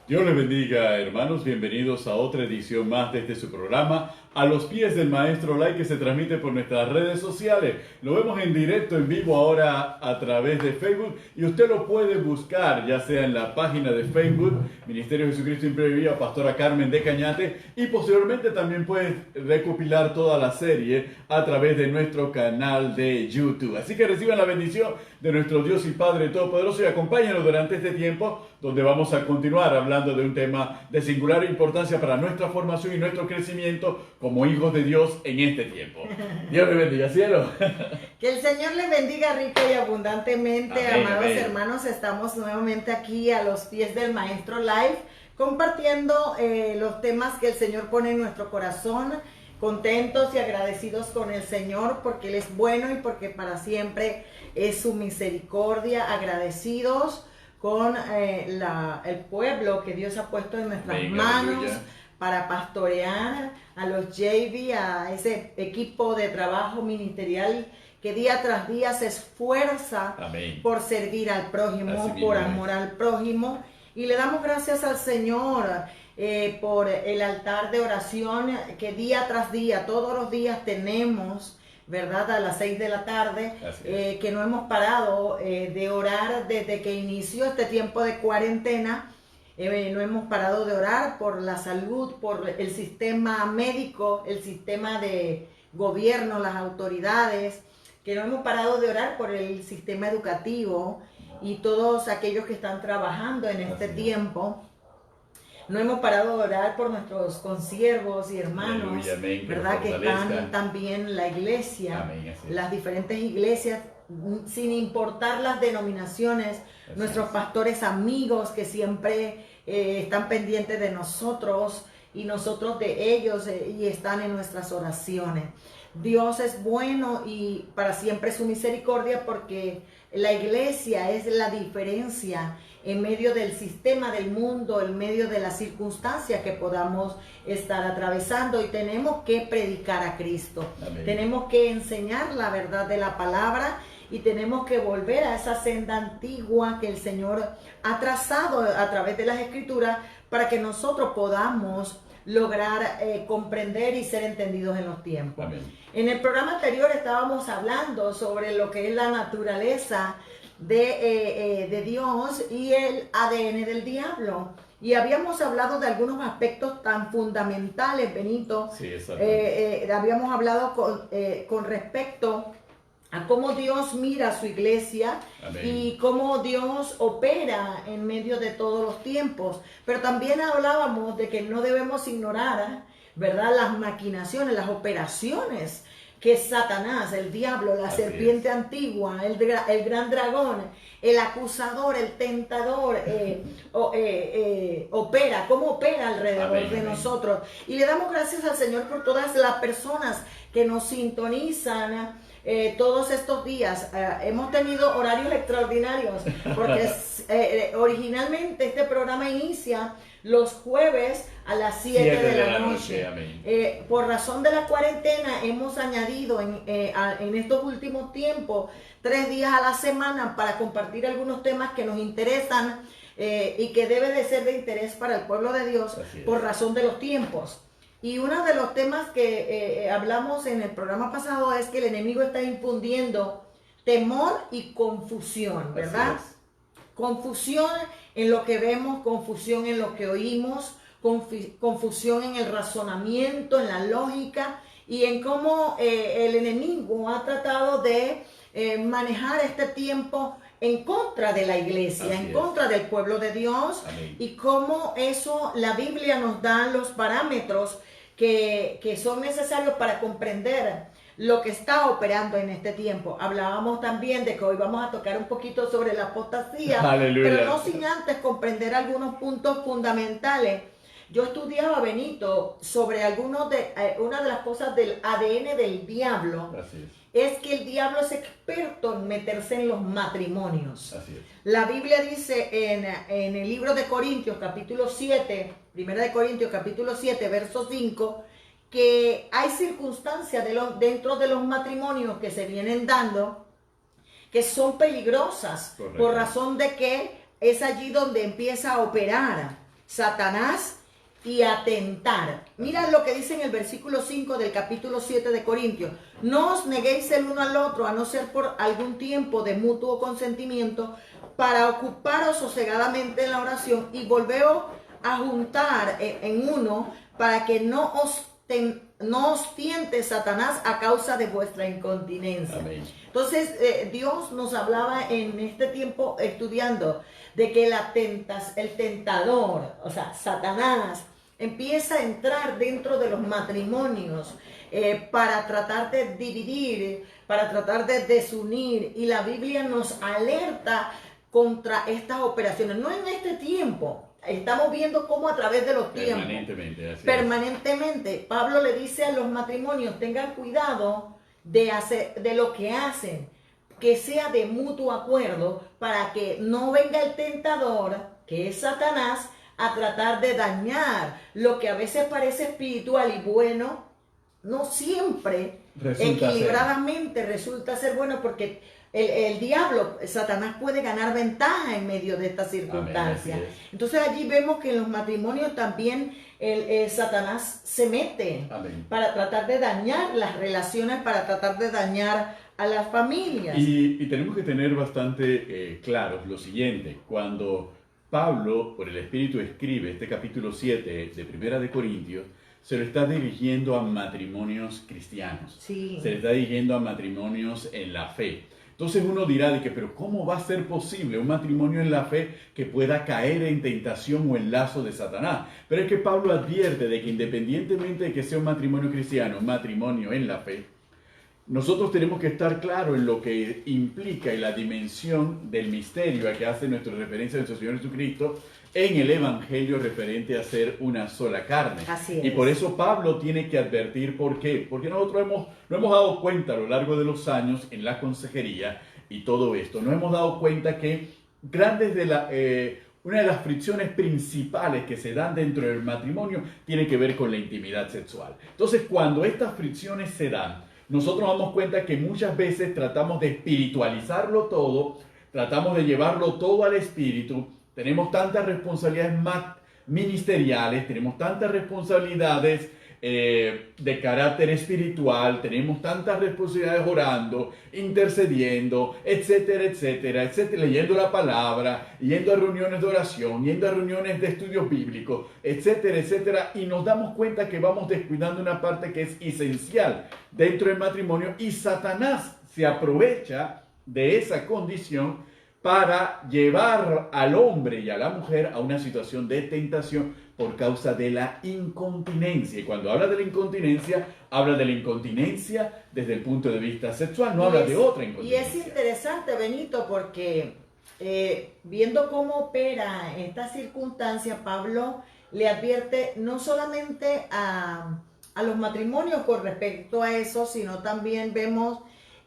Dios les bendiga, hermanos. Bienvenidos a otra edición más de su programa, A los pies del Maestro Lai, que se transmite por nuestras redes sociales. Lo vemos en directo, en vivo ahora a través de Facebook, y usted lo puede buscar ya sea en la página de Facebook, Ministerio Jesucristo Imperio y Vida, Pastora Carmen de Cañate, y posteriormente también puede recopilar toda la serie a través de nuestro canal de YouTube. Así que reciban la bendición de nuestro Dios y Padre Todopoderoso y acompáñenos durante este tiempo donde vamos a continuar hablando de un tema de singular importancia para nuestra formación y nuestro crecimiento como hijos de Dios en este tiempo. Dios le bendiga, cielo. Que el Señor les bendiga rica y abundantemente, Amén, amados amén. hermanos. Estamos nuevamente aquí a los pies del Maestro Live, compartiendo los temas que el Señor pone en nuestro corazón, contentos y agradecidos con el Señor porque Él es bueno y porque para siempre es su misericordia, agradecidos con el pueblo que Dios ha puesto en nuestras Amén, manos aleluya. para pastorear a los JV, a ese equipo de trabajo ministerial que día tras día se esfuerza Amén. por servir al prójimo, Así mismo por es. amor al prójimo. Y le damos gracias al Señor por el altar de oración que día tras día, todos los días tenemos, ¿verdad? A las 6 de la tarde, Así es. que no hemos parado de orar desde que inició este tiempo de cuarentena. No hemos parado de orar por la salud, por el sistema médico, el sistema de gobierno, las autoridades, que no hemos parado de orar por el sistema educativo y todos aquellos que están trabajando en este Así es. tiempo. No hemos parado de orar por nuestros consiervos y hermanos, Aleluya, amén, que ¿verdad? nos Que fortalezca. están también en la iglesia, Amén, así es. las diferentes iglesias, sin importar las denominaciones, Así nuestros es. pastores amigos que siempre están pendientes de nosotros y nosotros de ellos y están en nuestras oraciones. Dios es bueno y para siempre su misericordia, porque la iglesia es la diferencia en medio del sistema del mundo, en medio de las circunstancias que podamos estar atravesando, y tenemos que predicar a Cristo. Amén. Tenemos que enseñar la verdad de la palabra y tenemos que volver a esa senda antigua que el Señor ha trazado a través de las Escrituras para que nosotros podamos lograr comprender y ser entendidos en los tiempos. Amén. En el programa anterior estábamos hablando sobre lo que es la naturaleza de Dios y el ADN del diablo. Y habíamos hablado de algunos aspectos tan fundamentales, Benito. Sí, exacto. Habíamos hablado con respecto a cómo Dios mira a su iglesia. Amén. Y cómo Dios opera en medio de todos los tiempos. Pero también hablábamos de que no debemos ignorar, ¿verdad?, las maquinaciones, las operaciones que Satanás, el diablo, la Así serpiente antigua, el gran dragón, el acusador, el tentador, opera, cómo opera alrededor Amén, de amén. nosotros. Y le damos gracias al Señor por todas las personas que nos sintonizan todos estos días. Hemos tenido horarios extraordinarios porque originalmente este programa inicia los jueves a las 7 de la noche. Amén. Por razón de la cuarentena hemos añadido en estos últimos tiempos 3 días a la semana para compartir algunos temas que nos interesan y que debe de ser de interés para el pueblo de Dios Así es. por razón de los tiempos. Y uno de los temas que hablamos en el programa pasado es que el enemigo está infundiendo temor y confusión, ¿verdad? Así es. Confusión en lo que vemos, confusión en lo que oímos, confusión en el razonamiento, en la lógica y en cómo el enemigo ha tratado de manejar este tiempo en contra de la iglesia, Así en es. contra del pueblo de Dios. Amén. Y cómo eso, la Biblia nos da los parámetros que son necesarios para comprender lo que está operando en este tiempo. Hablábamos también de que hoy vamos a tocar un poquito sobre la apostasía, Aleluya. pero no sin antes comprender algunos puntos fundamentales. Yo estudiaba, Benito, sobre una de las cosas del ADN del diablo, Así es que el diablo es experto en meterse en los matrimonios. es. Así es. La Biblia dice en el libro de Corintios, capítulo 7, primera de Corintios, capítulo 7, verso 5, que hay circunstancias dentro de los matrimonios que se vienen dando que son peligrosas. Correcto. Por razón de que es allí donde empieza a operar Satanás y a tentar. Mira lo que dice en el versículo 5 del capítulo 7 de Corintios. No os neguéis el uno al otro, a no ser por algún tiempo de mutuo consentimiento, para ocuparos sosegadamente en la oración y volveos a juntar en uno, para que no os tiente Satanás a causa de vuestra incontinencia. Amén. Entonces, Dios nos hablaba en este tiempo estudiando de que el tentador, o sea, Satanás, empieza a entrar dentro de los matrimonios para tratar de dividir, para tratar de desunir. Y la Biblia nos alerta contra estas operaciones. No en este tiempo. Estamos viendo cómo a través de los tiempos, permanentemente, Pablo le dice a los matrimonios, tengan cuidado de lo que hacen, que sea de mutuo acuerdo, para que no venga el tentador, que es Satanás, a tratar de dañar lo que a veces parece espiritual y bueno, no siempre equilibradamente resulta ser bueno, porque el diablo, Satanás, puede ganar ventaja en medio de estas circunstancias. Entonces allí vemos que en los matrimonios también Satanás se mete. Amén. Para tratar de dañar las relaciones, para tratar de dañar a las familias. Y tenemos que tener bastante claros lo siguiente: cuando Pablo, por el Espíritu, escribe este capítulo 7 de Primera de Corintios, se lo está dirigiendo a matrimonios cristianos. Sí. Se le está dirigiendo a matrimonios en la fe. Entonces uno dirá de que, pero ¿cómo va a ser posible un matrimonio en la fe que pueda caer en tentación o en lazo de Satanás? Pero es que Pablo advierte de que independientemente de que sea un matrimonio cristiano, un matrimonio en la fe, nosotros tenemos que estar claros en lo que implica y la dimensión del misterio a que hace nuestra referencia a nuestro Señor Jesucristo en el Evangelio referente a ser una sola carne. Así es. Y por eso Pablo tiene que advertir por qué. Porque nosotros nos hemos dado cuenta a lo largo de los años en la consejería y todo esto, nos hemos dado cuenta que una de las fricciones principales que se dan dentro del matrimonio tiene que ver con la intimidad sexual. Entonces, cuando estas fricciones se dan, nosotros nos damos cuenta que muchas veces tratamos de espiritualizarlo todo, tratamos de llevarlo todo al espíritu. Tenemos tantas responsabilidades ministeriales, tenemos tantas responsabilidades de carácter espiritual, tenemos tantas responsabilidades orando, intercediendo, etcétera, etcétera, etcétera, leyendo la palabra, yendo a reuniones de oración, yendo a reuniones de estudios bíblicos, etcétera, etcétera, y nos damos cuenta que vamos descuidando una parte que es esencial dentro del matrimonio, y Satanás se aprovecha de esa condición para llevar al hombre y a la mujer a una situación de tentación por causa de la incontinencia. Y cuando habla de la incontinencia, habla de la incontinencia desde el punto de vista sexual, no habla de otra incontinencia. Y es interesante, Benito, porque viendo cómo opera esta circunstancia, Pablo le advierte no solamente a los matrimonios con respecto a eso, sino también vemos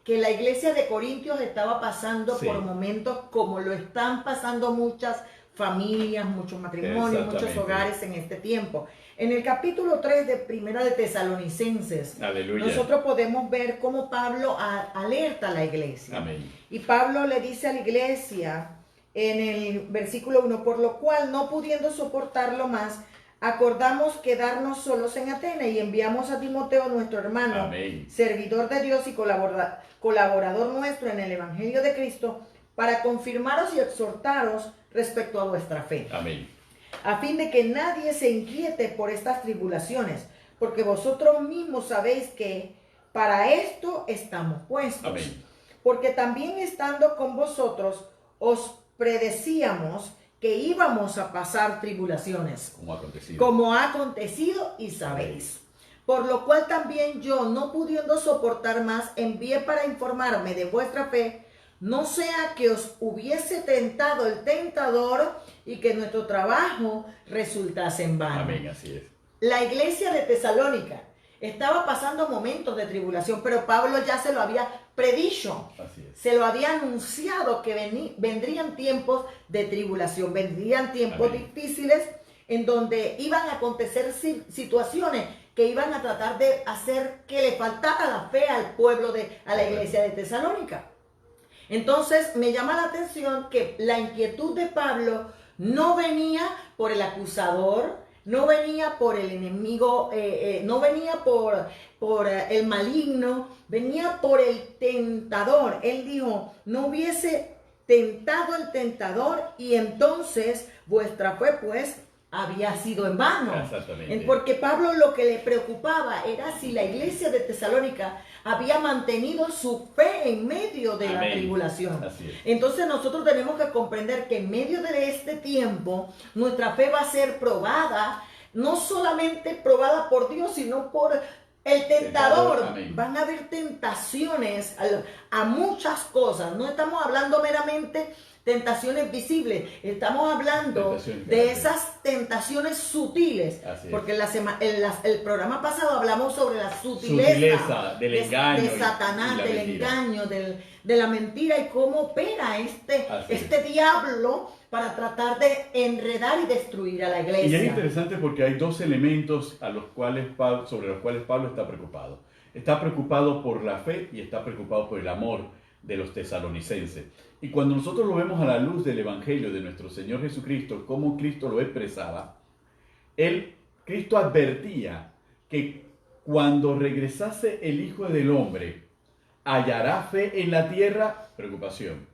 que la iglesia de Corintios estaba pasando por momentos como lo están pasando muchas familias, muchos matrimonios, muchos hogares en este tiempo. En el capítulo 3 de Primera de Tesalonicenses, aleluya, nosotros podemos ver cómo Pablo alerta a la iglesia. Amén. Y Pablo le dice a la iglesia en el versículo 1, por lo cual, no pudiendo soportarlo más, acordamos quedarnos solos en Atenas y enviamos a Timoteo, nuestro hermano, Amén, servidor de Dios y colaborador nuestro en el Evangelio de Cristo, para confirmaros y exhortaros respecto a vuestra fe. Amén. A fin de que nadie se inquiete por estas tribulaciones, porque vosotros mismos sabéis que para esto estamos puestos. Amén. Porque también estando con vosotros os predecíamos que íbamos a pasar tribulaciones, como ha acontecido y sabéis. Por lo cual también yo, no pudiendo soportar más, envié para informarme de vuestra fe, no sea que os hubiese tentado el tentador y que nuestro trabajo resultase en vano. Amén, así es. La iglesia de Tesalónica estaba pasando momentos de tribulación, pero Pablo ya se lo había predicho. Así es. Se lo había anunciado que vendrían tiempos de tribulación, vendrían tiempos Amén. difíciles en donde iban a acontecer situaciones que iban a tratar de hacer que le faltara la fe al pueblo, a la iglesia de Tesalónica. Entonces me llama la atención que la inquietud de Pablo No venía por el acusador, no venía por el enemigo, no venía por el maligno, venía por el tentador. Él dijo, no hubiese tentado el tentador y entonces vuestra fe pues había sido en vano. Exactamente. Porque Pablo lo que le preocupaba era si la iglesia de Tesalónica había mantenido su fe en medio de la tribulación. Así es. Entonces nosotros tenemos que comprender que en medio de este tiempo nuestra fe va a ser probada, no solamente probada por Dios, sino por el tentador. Van a haber tentaciones a muchas cosas. No estamos hablando meramente tentaciones visibles, estamos hablando de esas tentaciones sutiles, porque el programa pasado hablamos sobre la sutileza del engaño de Satanás, del engaño, de la mentira y cómo opera este diablo para tratar de enredar y destruir a la iglesia. Y es interesante porque hay dos elementos sobre los cuales Pablo está preocupado. Está preocupado por la fe y está preocupado por el amor de los tesalonicenses. Y cuando nosotros lo vemos a la luz del Evangelio de nuestro Señor Jesucristo, cómo Cristo lo expresaba, Cristo advertía que cuando regresase el Hijo del Hombre, hallará fe en la tierra, preocupación.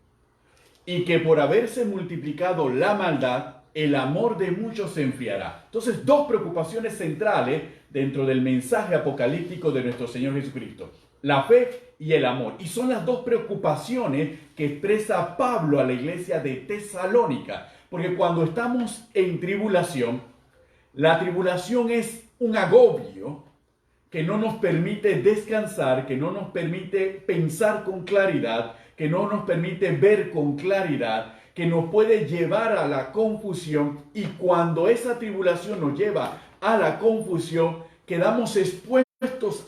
Y que por haberse multiplicado la maldad, el amor de muchos se enfriará. Entonces, dos preocupaciones centrales dentro del mensaje apocalíptico de nuestro Señor Jesucristo. La fe y el amor. Y son las dos preocupaciones que expresa Pablo a la iglesia de Tesalónica. Porque cuando estamos en tribulación, la tribulación es un agobio que no nos permite descansar, que no nos permite pensar con claridad, que no nos permite ver con claridad, que nos puede llevar a la confusión. Y cuando esa tribulación nos lleva a la confusión, quedamos expuestos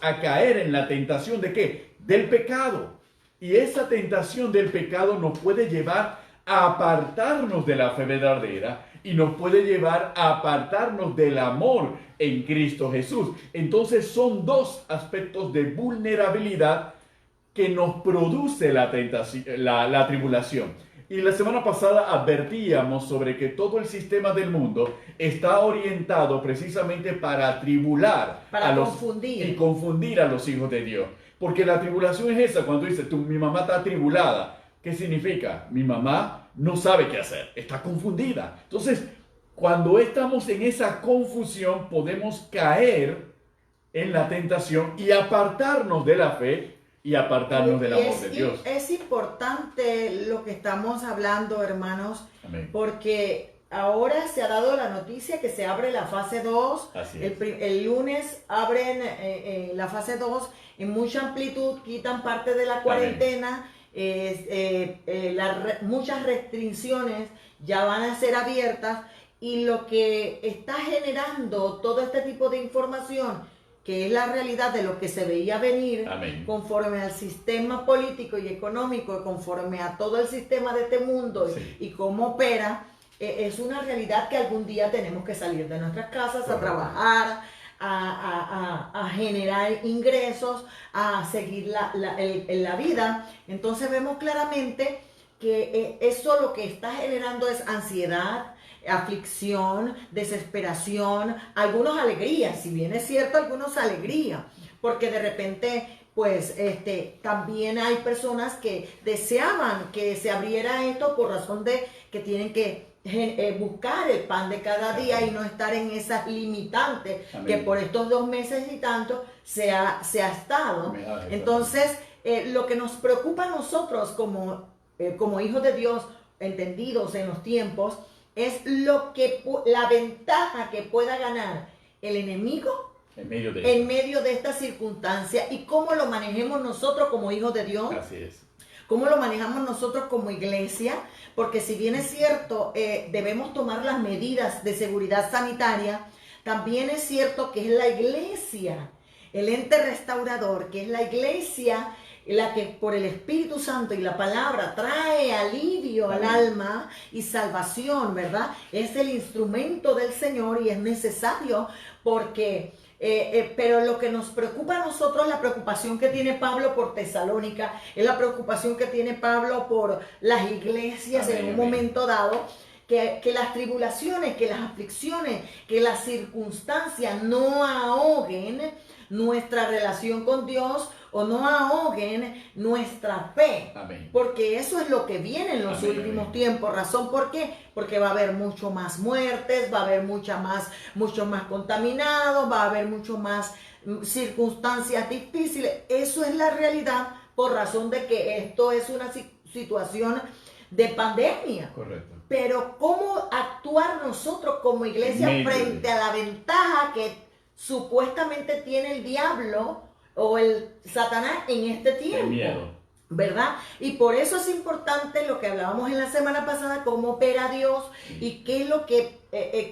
a caer en la tentación ¿de qué? Del pecado. Y esa tentación del pecado nos puede llevar a apartarnos de la fe verdadera y nos puede llevar a apartarnos del amor en Cristo Jesús. Entonces son dos aspectos de vulnerabilidad que nos produce la tentación, la tribulación. Y la semana pasada advertíamos sobre que todo el sistema del mundo está orientado precisamente para atribular y confundir a los hijos de Dios. Porque la tribulación es esa, cuando dices, mi mamá está atribulada. ¿Qué significa? Mi mamá no sabe qué hacer, está confundida. Entonces, cuando estamos en esa confusión, podemos caer en la tentación y apartarnos de la fe y apartarnos del amor de Dios. Es importante lo que estamos hablando, hermanos, Amén. Porque ahora se ha dado la noticia que se abre la fase 2. El lunes abren la fase 2 en mucha amplitud, quitan parte de la cuarentena, muchas restricciones ya van a ser abiertas y lo que está generando todo este tipo de información, que es la realidad de lo que se veía venir, Amén. Conforme al sistema político y económico, conforme a todo el sistema de este mundo y cómo opera, es una realidad que algún día tenemos que salir de nuestras casas a trabajar, a generar ingresos, a seguir la vida. Entonces vemos claramente que eso lo que está generando es ansiedad, aflicción, desesperación, algunos alegrías, si bien es cierto, algunos alegría, porque de repente pues también hay personas que deseaban que se abriera esto por razón de que tienen que buscar el pan de cada día y no estar en esas limitantes que por estos 2 meses y tanto se ha estado. Entonces lo que nos preocupa a nosotros como hijos de Dios, entendidos en los tiempos, es la ventaja que pueda ganar el enemigo en medio de esta circunstancia y cómo lo manejemos nosotros como hijos de Dios. Así es. Cómo lo manejamos nosotros como iglesia, porque si bien es cierto, debemos tomar las medidas de seguridad sanitaria, también es cierto que es la iglesia, el ente restaurador, que es la iglesia la que por el Espíritu Santo y la palabra trae alivio al alma y salvación, ¿verdad? Es el instrumento del Señor y es necesario porque, pero lo que nos preocupa a nosotros es la preocupación que tiene Pablo por Tesalónica, es la preocupación que tiene Pablo por las iglesias en un momento dado, que las tribulaciones, que las aflicciones, que las circunstancias no ahoguen nuestra relación con Dios o no ahoguen nuestra fe. Amén. Porque eso es lo que viene en los últimos tiempos. ¿Razón por qué? Porque va a haber mucho más muertes, va a haber mucho más contaminados, va a haber mucho más circunstancias difíciles. Eso es la realidad por razón de que esto es una situación de pandemia. Correcto. Pero ¿cómo actuar nosotros como iglesia frente a la ventaja que supuestamente tiene el diablo o el Satanás en este tiempo? El miedo. ¿Verdad? Y por eso es importante lo que hablábamos en la semana pasada, cómo opera Dios y qué es lo que,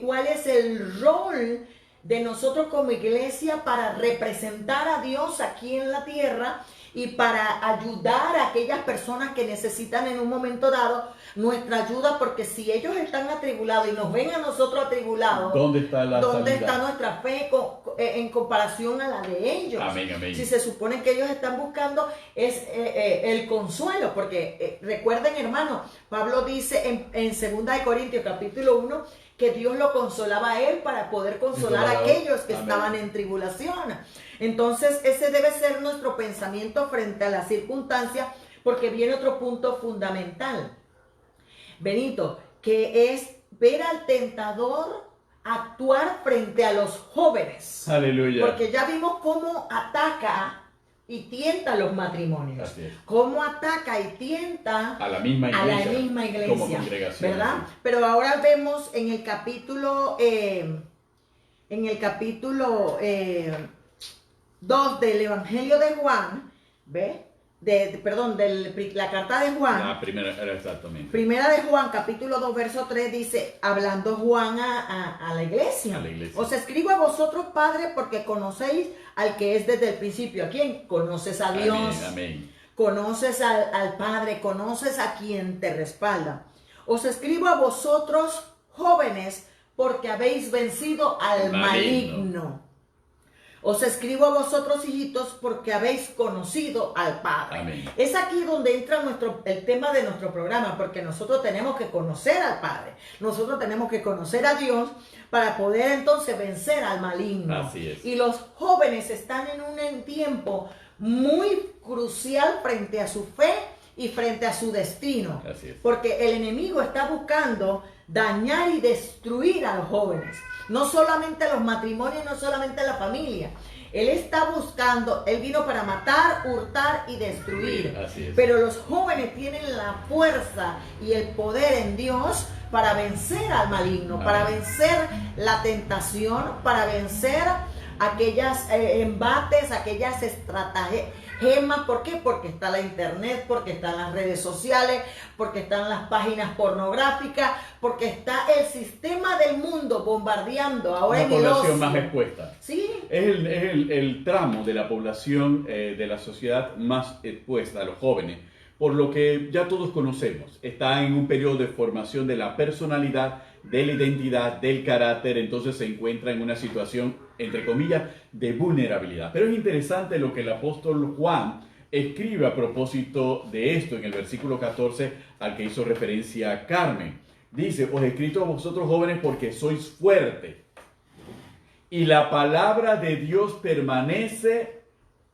cuál es el rol de nosotros como iglesia para representar a Dios aquí en la tierra y para ayudar a aquellas personas que necesitan en un momento dado nuestra ayuda, porque si ellos están atribulados y nos ven a nosotros atribulados, ¿dónde está la ¿dónde salida? está nuestra fe en comparación a la de ellos? Amén, amén. Si se supone que ellos están buscando es el consuelo, porque recuerden, hermanos, Pablo dice en 2 Corintios capítulo 1 que Dios lo consolaba a él para poder consolar a aquellos que estaban en tribulación. Entonces, ese debe ser nuestro pensamiento frente a las circunstancias, porque viene otro punto fundamental, Benito, que es ver al tentador actuar frente a los jóvenes. Aleluya. Porque ya vimos cómo ataca y tienta los matrimonios. Así es. Cómo ataca y tienta A la misma iglesia. Como congregación. ¿Verdad? Sí. Pero ahora vemos en el capítulo 2 del Evangelio de Juan, ¿ve? De la carta de Juan. La primera era exactamente. Primera de Juan, capítulo 2, verso 3, dice, hablando Juan a la iglesia. A la iglesia. Os escribo a vosotros, padres, porque conocéis al que es desde el principio. ¿A quién? Conoces a Dios. Amén, amén. Conoces al Padre, conoces a quien te respalda. Os escribo a vosotros, jóvenes, porque habéis vencido al maligno. Os escribo a vosotros, hijitos, porque habéis conocido al Padre. Amén. Es aquí donde entra el tema de nuestro programa, porque nosotros tenemos que conocer al Padre. Nosotros tenemos que conocer a Dios para poder entonces vencer al maligno. Así es. Y los jóvenes están en un tiempo muy crucial frente a su fe y frente a su destino. Así es. Porque el enemigo está buscando dañar y destruir a los jóvenes. No solamente a los matrimonios, no solamente a la familia. Él está buscando, él vino para matar, hurtar y destruir. Así es. Pero los jóvenes tienen la fuerza y el poder en Dios para vencer al maligno, Amén. para vencer la tentación, para vencer aquellas embates, aquellas estratagemas. ¿Por qué? Porque está la internet, porque están las redes sociales, porque están las páginas pornográficas, porque está el sistema del mundo bombardeando ahora en el La población ocio. más expuesta. Sí. Es el tramo de la población de la sociedad más expuesta, a los jóvenes, por lo que ya todos conocemos. Está en un periodo de formación de la personalidad, de la identidad, del carácter, entonces se encuentra en una situación, entre comillas, de vulnerabilidad. Pero es interesante lo que el apóstol Juan escribe a propósito de esto en el versículo 14 al que hizo referencia Carmen. Dice, os he escrito a vosotros jóvenes porque sois fuertes y la palabra de Dios permanece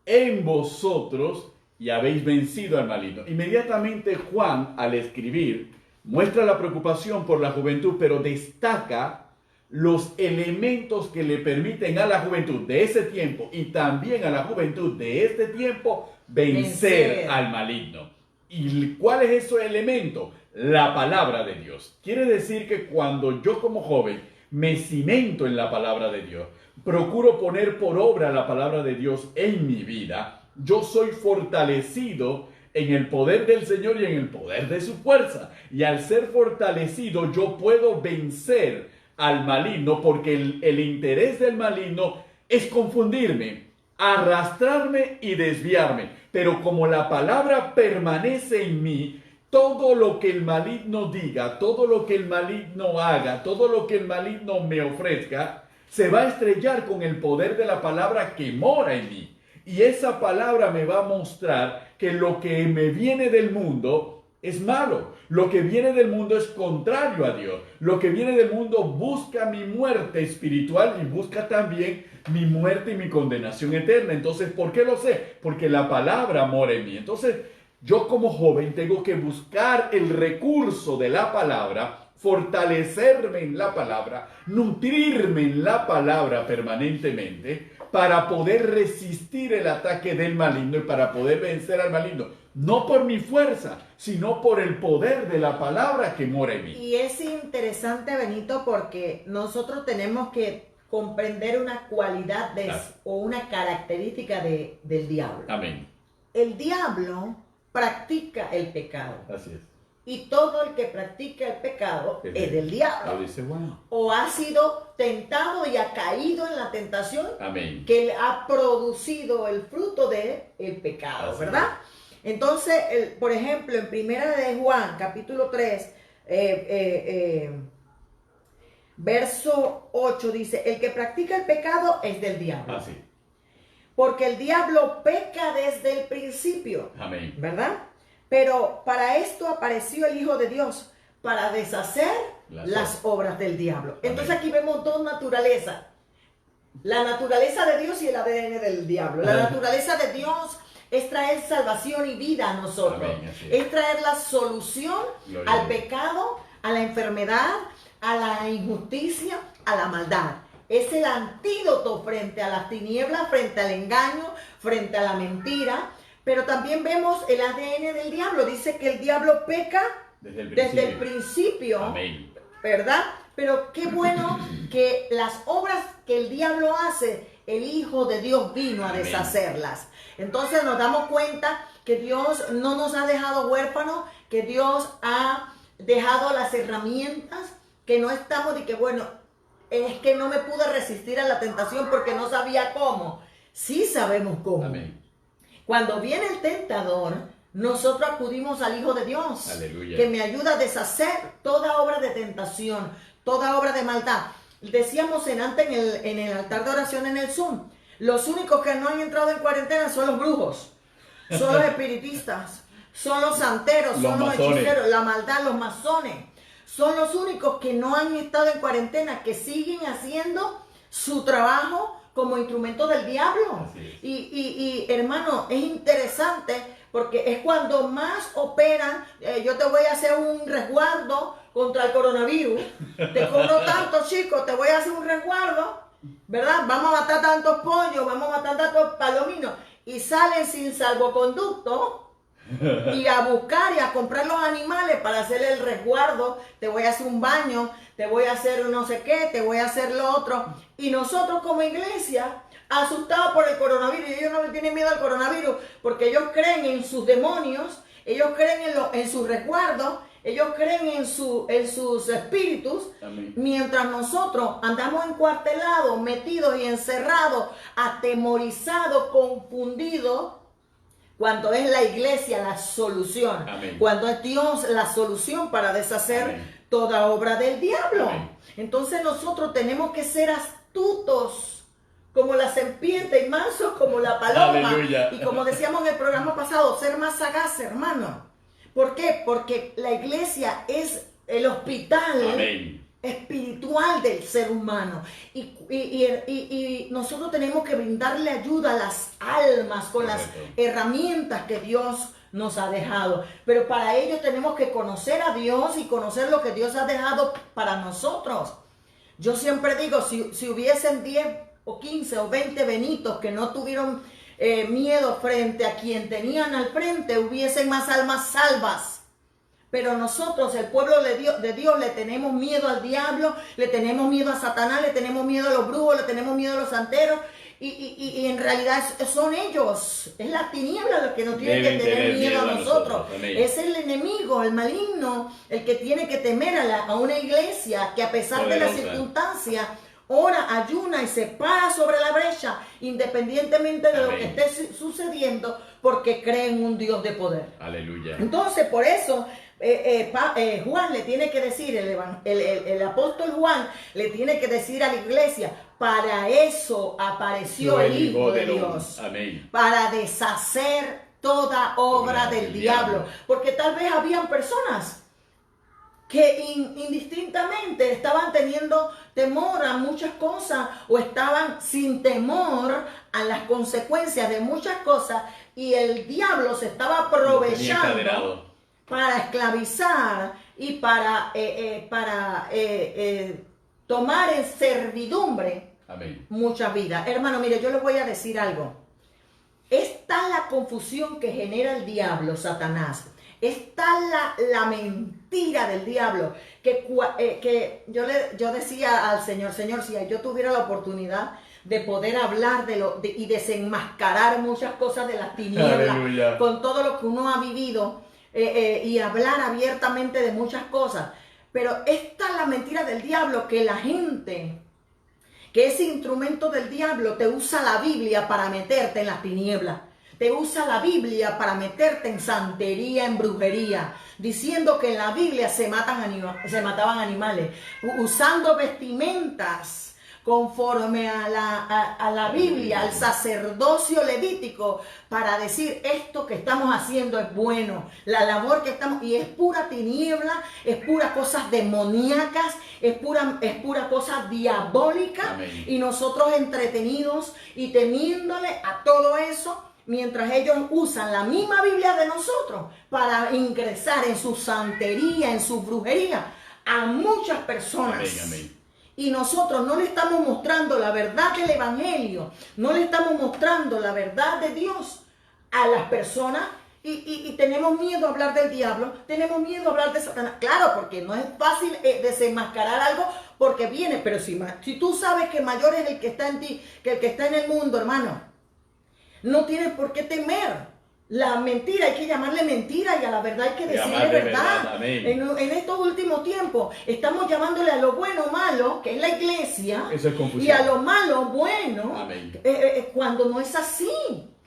en vosotros y habéis vencido al maligno. Inmediatamente Juan, al escribir, muestra la preocupación por la juventud, pero destaca los elementos que le permiten a la juventud de ese tiempo y también a la juventud de este tiempo vencer al maligno. ¿Y cuál es ese elemento? La palabra de Dios. Quiere decir que cuando yo como joven me cimento en la palabra de Dios, procuro poner por obra la palabra de Dios en mi vida, yo soy fortalecido en el poder del Señor y en el poder de su fuerza. Y al ser fortalecido, yo puedo vencer al maligno, porque el interés del maligno es confundirme, arrastrarme y desviarme. Pero como la palabra permanece en mí, todo lo que el maligno diga, todo lo que el maligno haga, todo lo que el maligno me ofrezca, se va a estrellar con el poder de la palabra que mora en mí. Y esa palabra me va a mostrar que lo que me viene del mundo es malo. Lo que viene del mundo es contrario a Dios. Lo que viene del mundo busca mi muerte espiritual y busca también mi muerte y mi condenación eterna. Entonces, ¿por qué lo sé? Porque la palabra mora en mí. Entonces, yo como joven tengo que buscar el recurso de la palabra, fortalecerme en la palabra, nutrirme en la palabra permanentemente para poder resistir el ataque del maligno y para poder vencer al maligno. No por mi fuerza, sino por el poder de la palabra que mora en mí. Y es interesante, Benito, porque nosotros tenemos que comprender una cualidad o una característica del diablo. Amén. El diablo practica el pecado. Así es. Y todo el que practica el pecado es del diablo. Lo dice Juan. O ha sido tentado y ha caído en la tentación. Amén. Que ha producido el fruto del pecado, Así ¿verdad? Entonces, por ejemplo, en Primera de Juan, capítulo 3, verso 8, dice, el que practica el pecado es del diablo. Así. Porque el diablo peca desde el principio. Amén. ¿Verdad? Pero para esto apareció el Hijo de Dios, para deshacer las obras del diablo. Amén. Entonces aquí vemos dos naturalezas. La naturaleza de Dios y el ADN del diablo. La naturaleza de Dios es traer salvación y vida a nosotros. Amén, es traer la solución al pecado, a la enfermedad, a la injusticia, a la maldad. Es el antídoto frente a las tinieblas, frente al engaño, frente a la mentira. Pero también vemos el ADN del diablo. Dice que el diablo peca desde el principio. Amén. ¿Verdad? Pero qué bueno que las obras que el diablo hace, el Hijo de Dios vino a deshacerlas. Entonces nos damos cuenta que Dios no nos ha dejado huérfanos, que Dios ha dejado las herramientas, que no estamos de que, bueno, es que no me pude resistir a la tentación porque no sabía cómo. Sí sabemos cómo. Amén. Cuando viene el tentador, nosotros acudimos al Hijo de Dios. Aleluya. Que me ayuda a deshacer toda obra de tentación, toda obra de maldad. Decíamos antes en el altar de oración en el Zoom, los únicos que no han entrado en cuarentena son los brujos, son los espiritistas, son los santeros, son los hechiceros, la maldad, los masones. Son los únicos que no han estado en cuarentena, que siguen haciendo su trabajo como instrumento del diablo. Y hermano, es interesante porque es cuando más operan. Yo te voy a hacer un resguardo contra el coronavirus. Te cobro tanto, chicos, te voy a hacer un resguardo, ¿verdad? Vamos a matar tantos pollos, vamos a matar tantos palominos. Y salen sin salvoconducto y a buscar y a comprar los animales para hacer el resguardo. Te voy a hacer un baño, te voy a hacer no sé qué, te voy a hacer lo otro. Y nosotros como iglesia, asustados por el coronavirus, y ellos no le tienen miedo al coronavirus porque ellos creen en sus demonios, ellos creen en sus resguardos, ellos creen en sus espíritus. Amén. Mientras nosotros andamos encuartelados, metidos y encerrados, atemorizados, confundidos, cuando es la iglesia la solución. Amén. Cuando es Dios la solución para deshacer Amén. Toda obra del diablo. Amén. Entonces nosotros tenemos que ser astutos como la serpiente y mansos como la paloma. Aleluya. Y como decíamos en el programa pasado, ser más sagaz, hermano. ¿Por qué? Porque la iglesia es el hospital Amén. Espiritual del ser humano. Y nosotros tenemos que brindarle ayuda a las almas con las herramientas que Dios nos ha dejado. Pero para ello tenemos que conocer a Dios y conocer lo que Dios ha dejado para nosotros. Yo siempre digo, si hubiesen 10 o 15 o 20 Benitos que no tuvieron miedo frente a quien tenían al frente, hubiesen más almas salvas. Pero nosotros, el pueblo de Dios, le tenemos miedo al diablo, le tenemos miedo a Satanás, le tenemos miedo a los brujos, le tenemos miedo a los santeros. Y en realidad son ellos, es la tiniebla lo que nos tiene que tener miedo a nosotros. Es el enemigo, el maligno, el que tiene que temer a una iglesia que a pesar de las circunstancias, ora, ayuna y se para sobre la brecha, independientemente de lo que esté sucediendo, porque cree en un Dios de poder. Aleluya. Entonces, por eso Juan le tiene que decir, el apóstol Juan le tiene que decir a la iglesia, para eso apareció el Hijo de Dios. Amén. Para deshacer toda obra del diablo. Porque tal vez habían personas que indistintamente estaban teniendo temor a muchas cosas o estaban sin temor a las consecuencias de muchas cosas, y el diablo se estaba aprovechando para esclavizar y para tomar en servidumbre muchas vidas. Hermano, mire, yo les voy a decir algo. Es tal la confusión que genera el diablo, Satanás. Es tal la mentira del diablo que yo decía al Señor, si yo tuviera la oportunidad de poder hablar y desenmascarar muchas cosas de las tinieblas, aleluya, con todo lo que uno ha vivido, y hablar abiertamente de muchas cosas. Pero esta es la mentira del diablo, que la gente, que ese instrumento del diablo te usa la Biblia para meterte en las tinieblas. Te usa la Biblia para meterte en santería, en brujería, diciendo que en la Biblia se mataban animales, usando vestimentas conforme a la Biblia, al sacerdocio levítico, para decir esto que estamos haciendo es bueno, la labor que estamos, y es pura tiniebla, es pura cosas demoníacas, es pura cosa diabólica. Amén. Y nosotros entretenidos y temiéndole a todo eso, mientras ellos usan la misma Biblia de nosotros para ingresar en su santería, en su brujería, a muchas personas. Amén, amén. Y nosotros no le estamos mostrando la verdad del Evangelio, no le estamos mostrando la verdad de Dios a las personas, y tenemos miedo a hablar del diablo, tenemos miedo a hablar de Satanás. Claro, porque no es fácil desenmascarar algo, porque viene, pero si tú sabes que mayor es el que está en ti que el que está en el mundo, hermano, no tienes por qué temer. La mentira hay que llamarle mentira, y a la verdad hay que decirle verdad. En estos últimos tiempos estamos llamándole a lo bueno malo, que es la iglesia, eso es confusión, y a lo malo bueno, cuando no es así.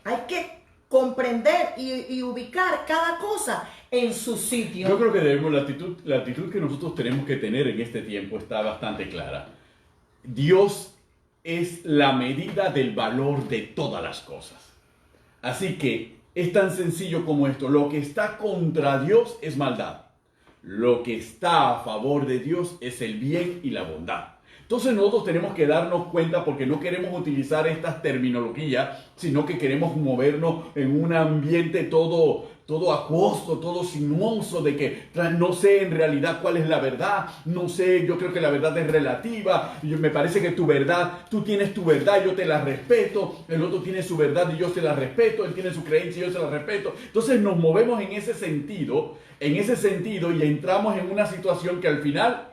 Hay que comprender y ubicar cada cosa en su sitio. Yo creo que debemos, la actitud que nosotros tenemos que tener en este tiempo está bastante clara. Dios es la medida del valor de todas las cosas. Así que es tan sencillo como esto: lo que está contra Dios es maldad, lo que está a favor de Dios es el bien y la bondad. Entonces nosotros tenemos que darnos cuenta, porque no queremos utilizar estas terminologías, sino que queremos movernos en un ambiente todo acuoso, todo sinuoso, de que no sé en realidad cuál es la verdad, no sé, yo creo que la verdad es relativa, y me parece que tu verdad, tú tienes tu verdad, yo te la respeto, el otro tiene su verdad y yo se la respeto, él tiene su creencia y yo se la respeto. Entonces nos movemos en ese sentido, y entramos en una situación que al final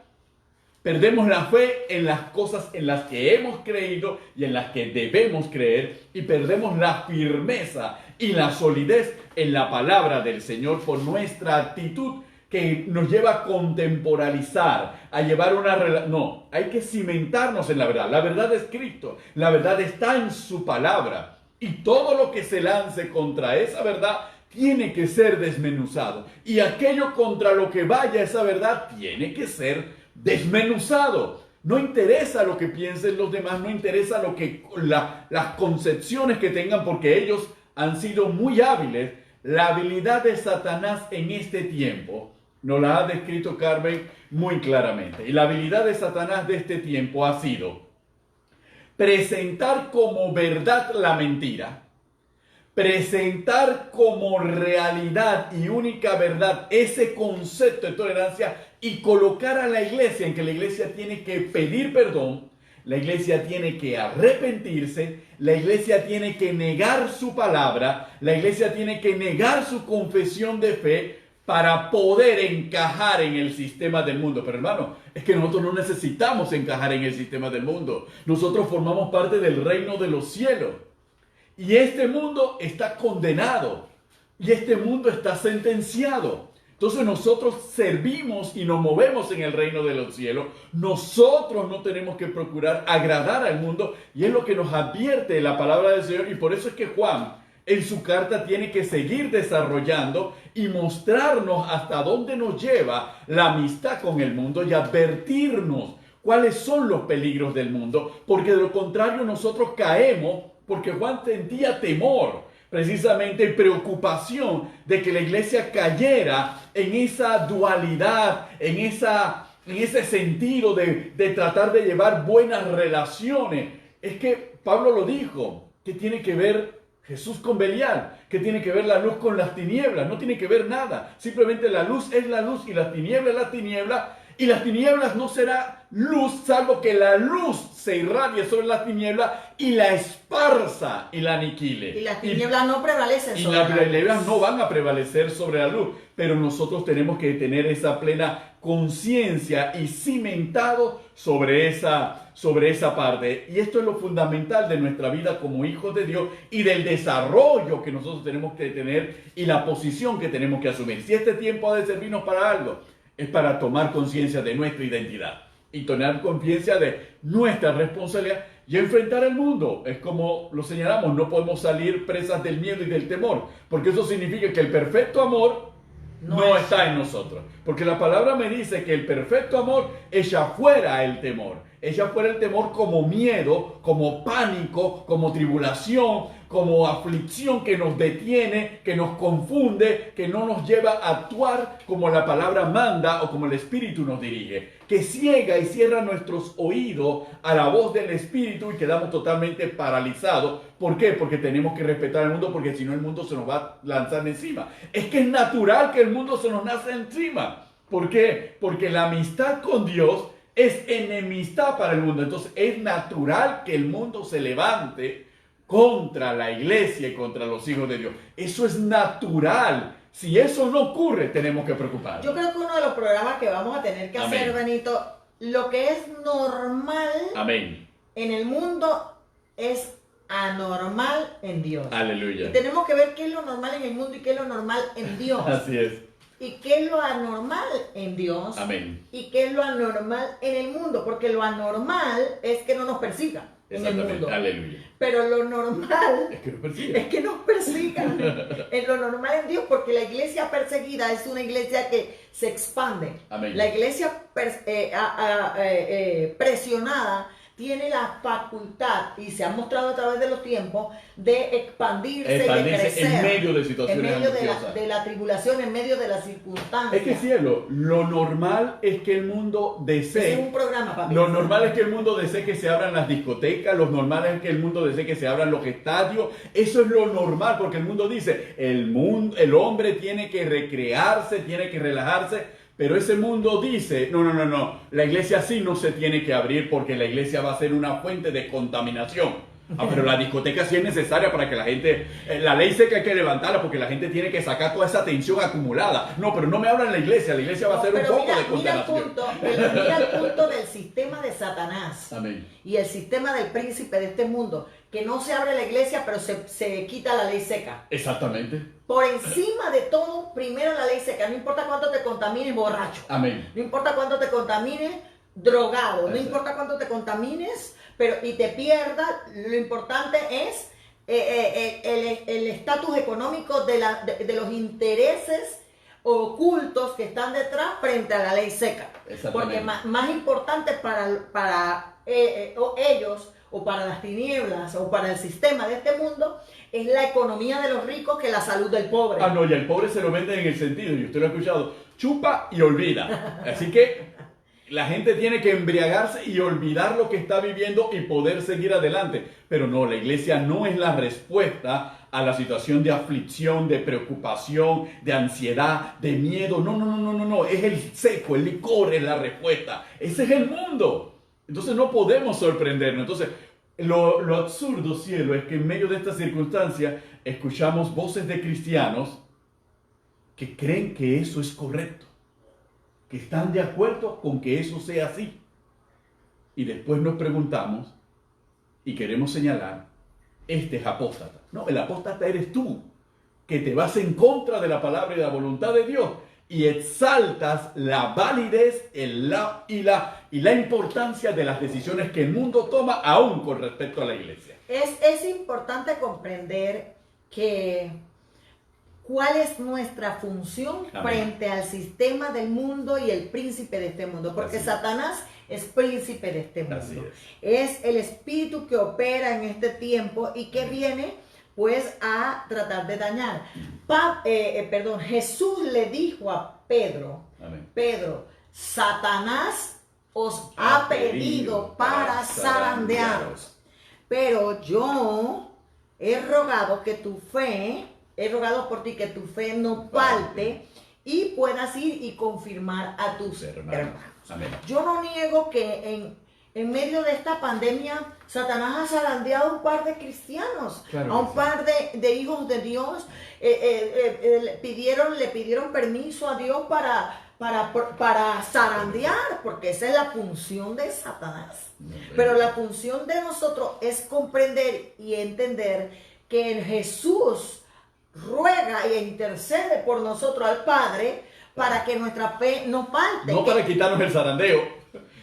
perdemos la fe en las cosas en las que hemos creído y en las que debemos creer, y perdemos la firmeza y la solidez en la palabra del Señor por nuestra actitud, que nos lleva a contemporalizar, a llevar una relación. No, hay que cimentarnos en la verdad. La verdad es Cristo, la verdad está en su palabra, y todo lo que se lance contra esa verdad tiene que ser desmenuzado, y aquello contra lo que vaya esa verdad tiene que ser desmenuzado. No interesa lo que piensen los demás, no interesa las concepciones que tengan, porque ellos han sido muy hábiles. La habilidad de Satanás en este tiempo nos la ha descrito Carmen muy claramente. Y la habilidad de Satanás de este tiempo ha sido presentar como verdad la mentira, presentar como realidad y única verdad ese concepto de tolerancia, y colocar a la iglesia en que la iglesia tiene que pedir perdón, la iglesia tiene que arrepentirse, la iglesia tiene que negar su palabra, la iglesia tiene que negar su confesión de fe para poder encajar en el sistema del mundo. Pero hermano, es que nosotros no necesitamos encajar en el sistema del mundo. Nosotros formamos parte del reino de los cielos. Y este mundo está condenado, y este mundo está sentenciado. Entonces nosotros servimos y nos movemos en el reino de los cielos. Nosotros no tenemos que procurar agradar al mundo, y es lo que nos advierte la palabra del Señor. Y por eso es que Juan en su carta tiene que seguir desarrollando y mostrarnos hasta dónde nos lleva la amistad con el mundo, y advertirnos cuáles son los peligros del mundo, porque de lo contrario nosotros caemos, porque Juan sentía temor. precisamente preocupación de que la iglesia cayera en esa dualidad, en ese sentido de tratar de llevar buenas relaciones. Es que Pablo lo dijo, que tiene que ver Jesús con Belial, que tiene que ver la luz con las tinieblas, no tiene que ver nada. Simplemente la luz es la luz y las tinieblas es la tiniebla, y las tinieblas no será luz salvo que la luz se irradie sobre las tinieblas y la esparza y la aniquile. Y las tinieblas no prevalecen y sobre las la luz. tinieblas no van a prevalecer sobre la luz, pero nosotros tenemos que tener esa plena conciencia y cimentado sobre esa parte. Y esto es lo fundamental de nuestra vida como hijos de Dios y del desarrollo que nosotros tenemos que tener y la posición que tenemos que asumir. Si este tiempo ha de servirnos para algo, es para tomar conciencia de nuestra identidad y tomar conciencia de nuestra responsabilidad y enfrentar el mundo. Es como lo señalamos, no podemos salir presas del miedo y del temor, porque eso significa que el perfecto amor no está en nosotros. Porque la palabra me dice que el perfecto amor echa fuera el temor. Echa fuera el temor como miedo, como pánico, como tribulación, como aflicción que nos detiene, que nos confunde, que no nos lleva a actuar como la palabra manda o como el Espíritu nos dirige. Que ciega y cierra nuestros oídos a la voz del Espíritu y quedamos totalmente paralizados. ¿Por qué? Porque tenemos que respetar al mundo, porque si no el mundo se nos va a lanzar encima. Es que es natural que el mundo se nos nace encima. ¿Por qué? Porque la amistad con Dios es enemistad para el mundo. Entonces es natural que el mundo se levante contra la iglesia y contra los hijos de Dios. Eso es natural. Si eso no ocurre, tenemos que preocuparnos. Yo creo que uno de los programas que vamos a tener que hacer, Benito, lo que es normal Amén. en el mundo es anormal en Dios. Aleluya. Y tenemos que ver qué es lo normal en el mundo y qué es lo normal en Dios. Así es. Y qué es lo anormal en Dios. Amén. Y qué es lo anormal en el mundo. Porque lo anormal es que no nos persigan en el mundo. Aleluya. Pero lo normal es que nos persigan. Es que nos persigan. En lo normal en Dios, porque la iglesia perseguida es una iglesia que se expande. Amén. La iglesia presionada tiene la facultad, y se ha mostrado a través de los tiempos, de expandirse y de crecer en medio de situaciones en medio angustiosas. de la tribulación, en medio de las circunstancias. Es que cielo, lo normal es que el mundo desee. Ese es un programa para mí. Lo normal es que el mundo desee que se abran las discotecas, lo normal es que el mundo desee que se abran los estadios. Eso es lo normal, porque el mundo dice, el hombre tiene que recrearse, tiene que relajarse. Pero ese mundo dice, no, la iglesia sí no se tiene que abrir porque la iglesia va a ser una fuente de contaminación. Pero la discoteca sí es necesaria para que la gente, la ley seca hay que levantarla porque la gente tiene que sacar toda esa tensión acumulada. No, pero no me hablan la iglesia va a ser un poco de contaminación. Mira el punto del sistema de Satanás. Amén. Y el sistema del príncipe de este mundo, que no se abre la iglesia, pero se quita la ley seca. Exactamente. Por encima de todo, primero la ley seca. No importa cuánto te contamines borracho. Amén. No importa cuánto te contamines drogado. No Exacto. importa cuánto te contamines y te pierdas. Lo importante es el estatus económico de los intereses ocultos que están detrás frente a la ley seca. Porque más importante para ellos, o para las tinieblas, o para el sistema de este mundo, es la economía de los ricos que la salud del pobre. Ah, no, y al pobre se lo venden en el sentido, y usted lo ha escuchado, chupa y olvida. Así que la gente tiene que embriagarse y olvidar lo que está viviendo y poder seguir adelante. Pero no, la iglesia no es la respuesta a la situación de aflicción, de preocupación, de ansiedad, de miedo. No. Es el seco, el licor es la respuesta. Ese es el mundo. Entonces no podemos sorprendernos. Entonces lo absurdo, cielo, es que en medio de esta circunstancia escuchamos voces de cristianos que creen que eso es correcto, que están de acuerdo con que eso sea así. Y después nos preguntamos y queremos señalar, este es apóstata. No, el apóstata eres tú, que te vas en contra de la palabra y de la voluntad de Dios y exaltas la validez y la importancia de las decisiones que el mundo toma aún con respecto a la iglesia. Es importante comprender que cuál es nuestra función frente al sistema del mundo y el príncipe de este mundo, porque Satanás es príncipe de este mundo. Es el espíritu que opera en este tiempo y que viene pues a tratar de dañar. Jesús le dijo a Pedro, Amén. Pedro, Satanás os ha pedido para zarandearos, pero yo he rogado por ti que tu fe no falte y puedas ir y confirmar a tus hermanos. Amén. Yo no niego que en medio de esta pandemia Satanás ha zarandeado a un par de cristianos, claro, a un par de hijos de Dios. Le pidieron permiso a Dios para zarandear, porque esa es la función de Satanás. Pero la función de nosotros es comprender y entender que Jesús ruega e intercede por nosotros al Padre para que nuestra fe no falte. No para quitarnos el zarandeo,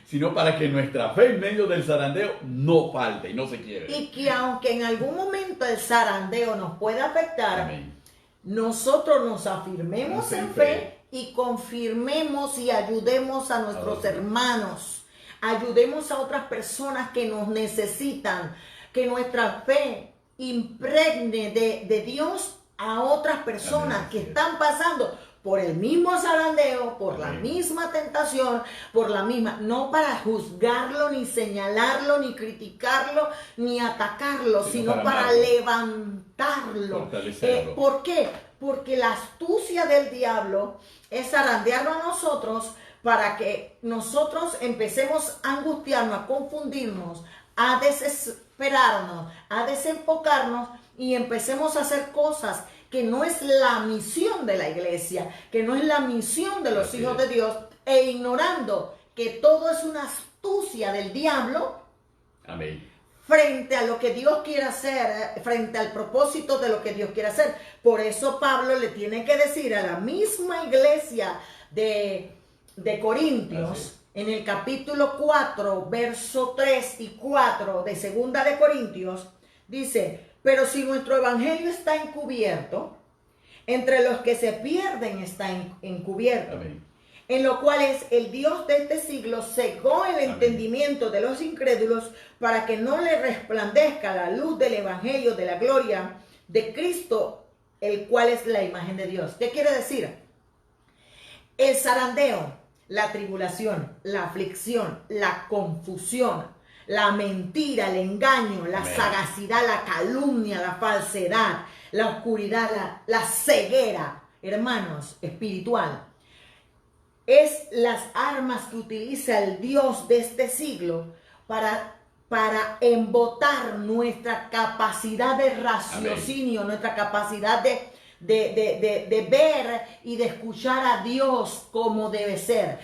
sino para que nuestra fe en medio del zarandeo no falte y no se quiebre. Y que aunque en algún momento el zarandeo nos pueda afectar, Amén. nosotros nos afirmemos en fe y confirmemos y ayudemos a nuestros hermanos. Ayudemos a otras personas que nos necesitan, que nuestra fe impregne de Dios a otras personas que están pasando por el mismo zarandeo, por la misma tentación, no para juzgarlo, ni señalarlo, ni criticarlo, ni atacarlo, sino para levantarlo. ¿Por qué? Porque la astucia del diablo es zarandearlo a nosotros para que nosotros empecemos a angustiarnos, a confundirnos, a desesperarnos, a desenfocarnos y empecemos a hacer cosas que no es la misión de la iglesia, que no es la misión de los hijos de Dios, e ignorando que todo es una astucia del diablo. Amén. Frente a lo que Dios quiere hacer, frente al propósito de lo que Dios quiere hacer. Por eso Pablo le tiene que decir a la misma iglesia de Corintios, en el capítulo 4, verso 3 y 4 de Segunda de Corintios, dice: pero si nuestro evangelio está encubierto, entre los que se pierden está encubierto. Amén. En lo cual es el Dios de este siglo cegó el entendimiento de los incrédulos para que no le resplandezca la luz del evangelio de la gloria de Cristo, el cual es la imagen de Dios. ¿Qué quiere decir? El zarandeo, la tribulación, la aflicción, la confusión, la mentira, el engaño, la sagacidad, la calumnia, la falsedad, la oscuridad, la ceguera, hermanos, espiritual, es las armas que utiliza el Dios de este siglo para embotar nuestra capacidad de raciocinio, nuestra capacidad de ver y de escuchar a Dios como debe ser.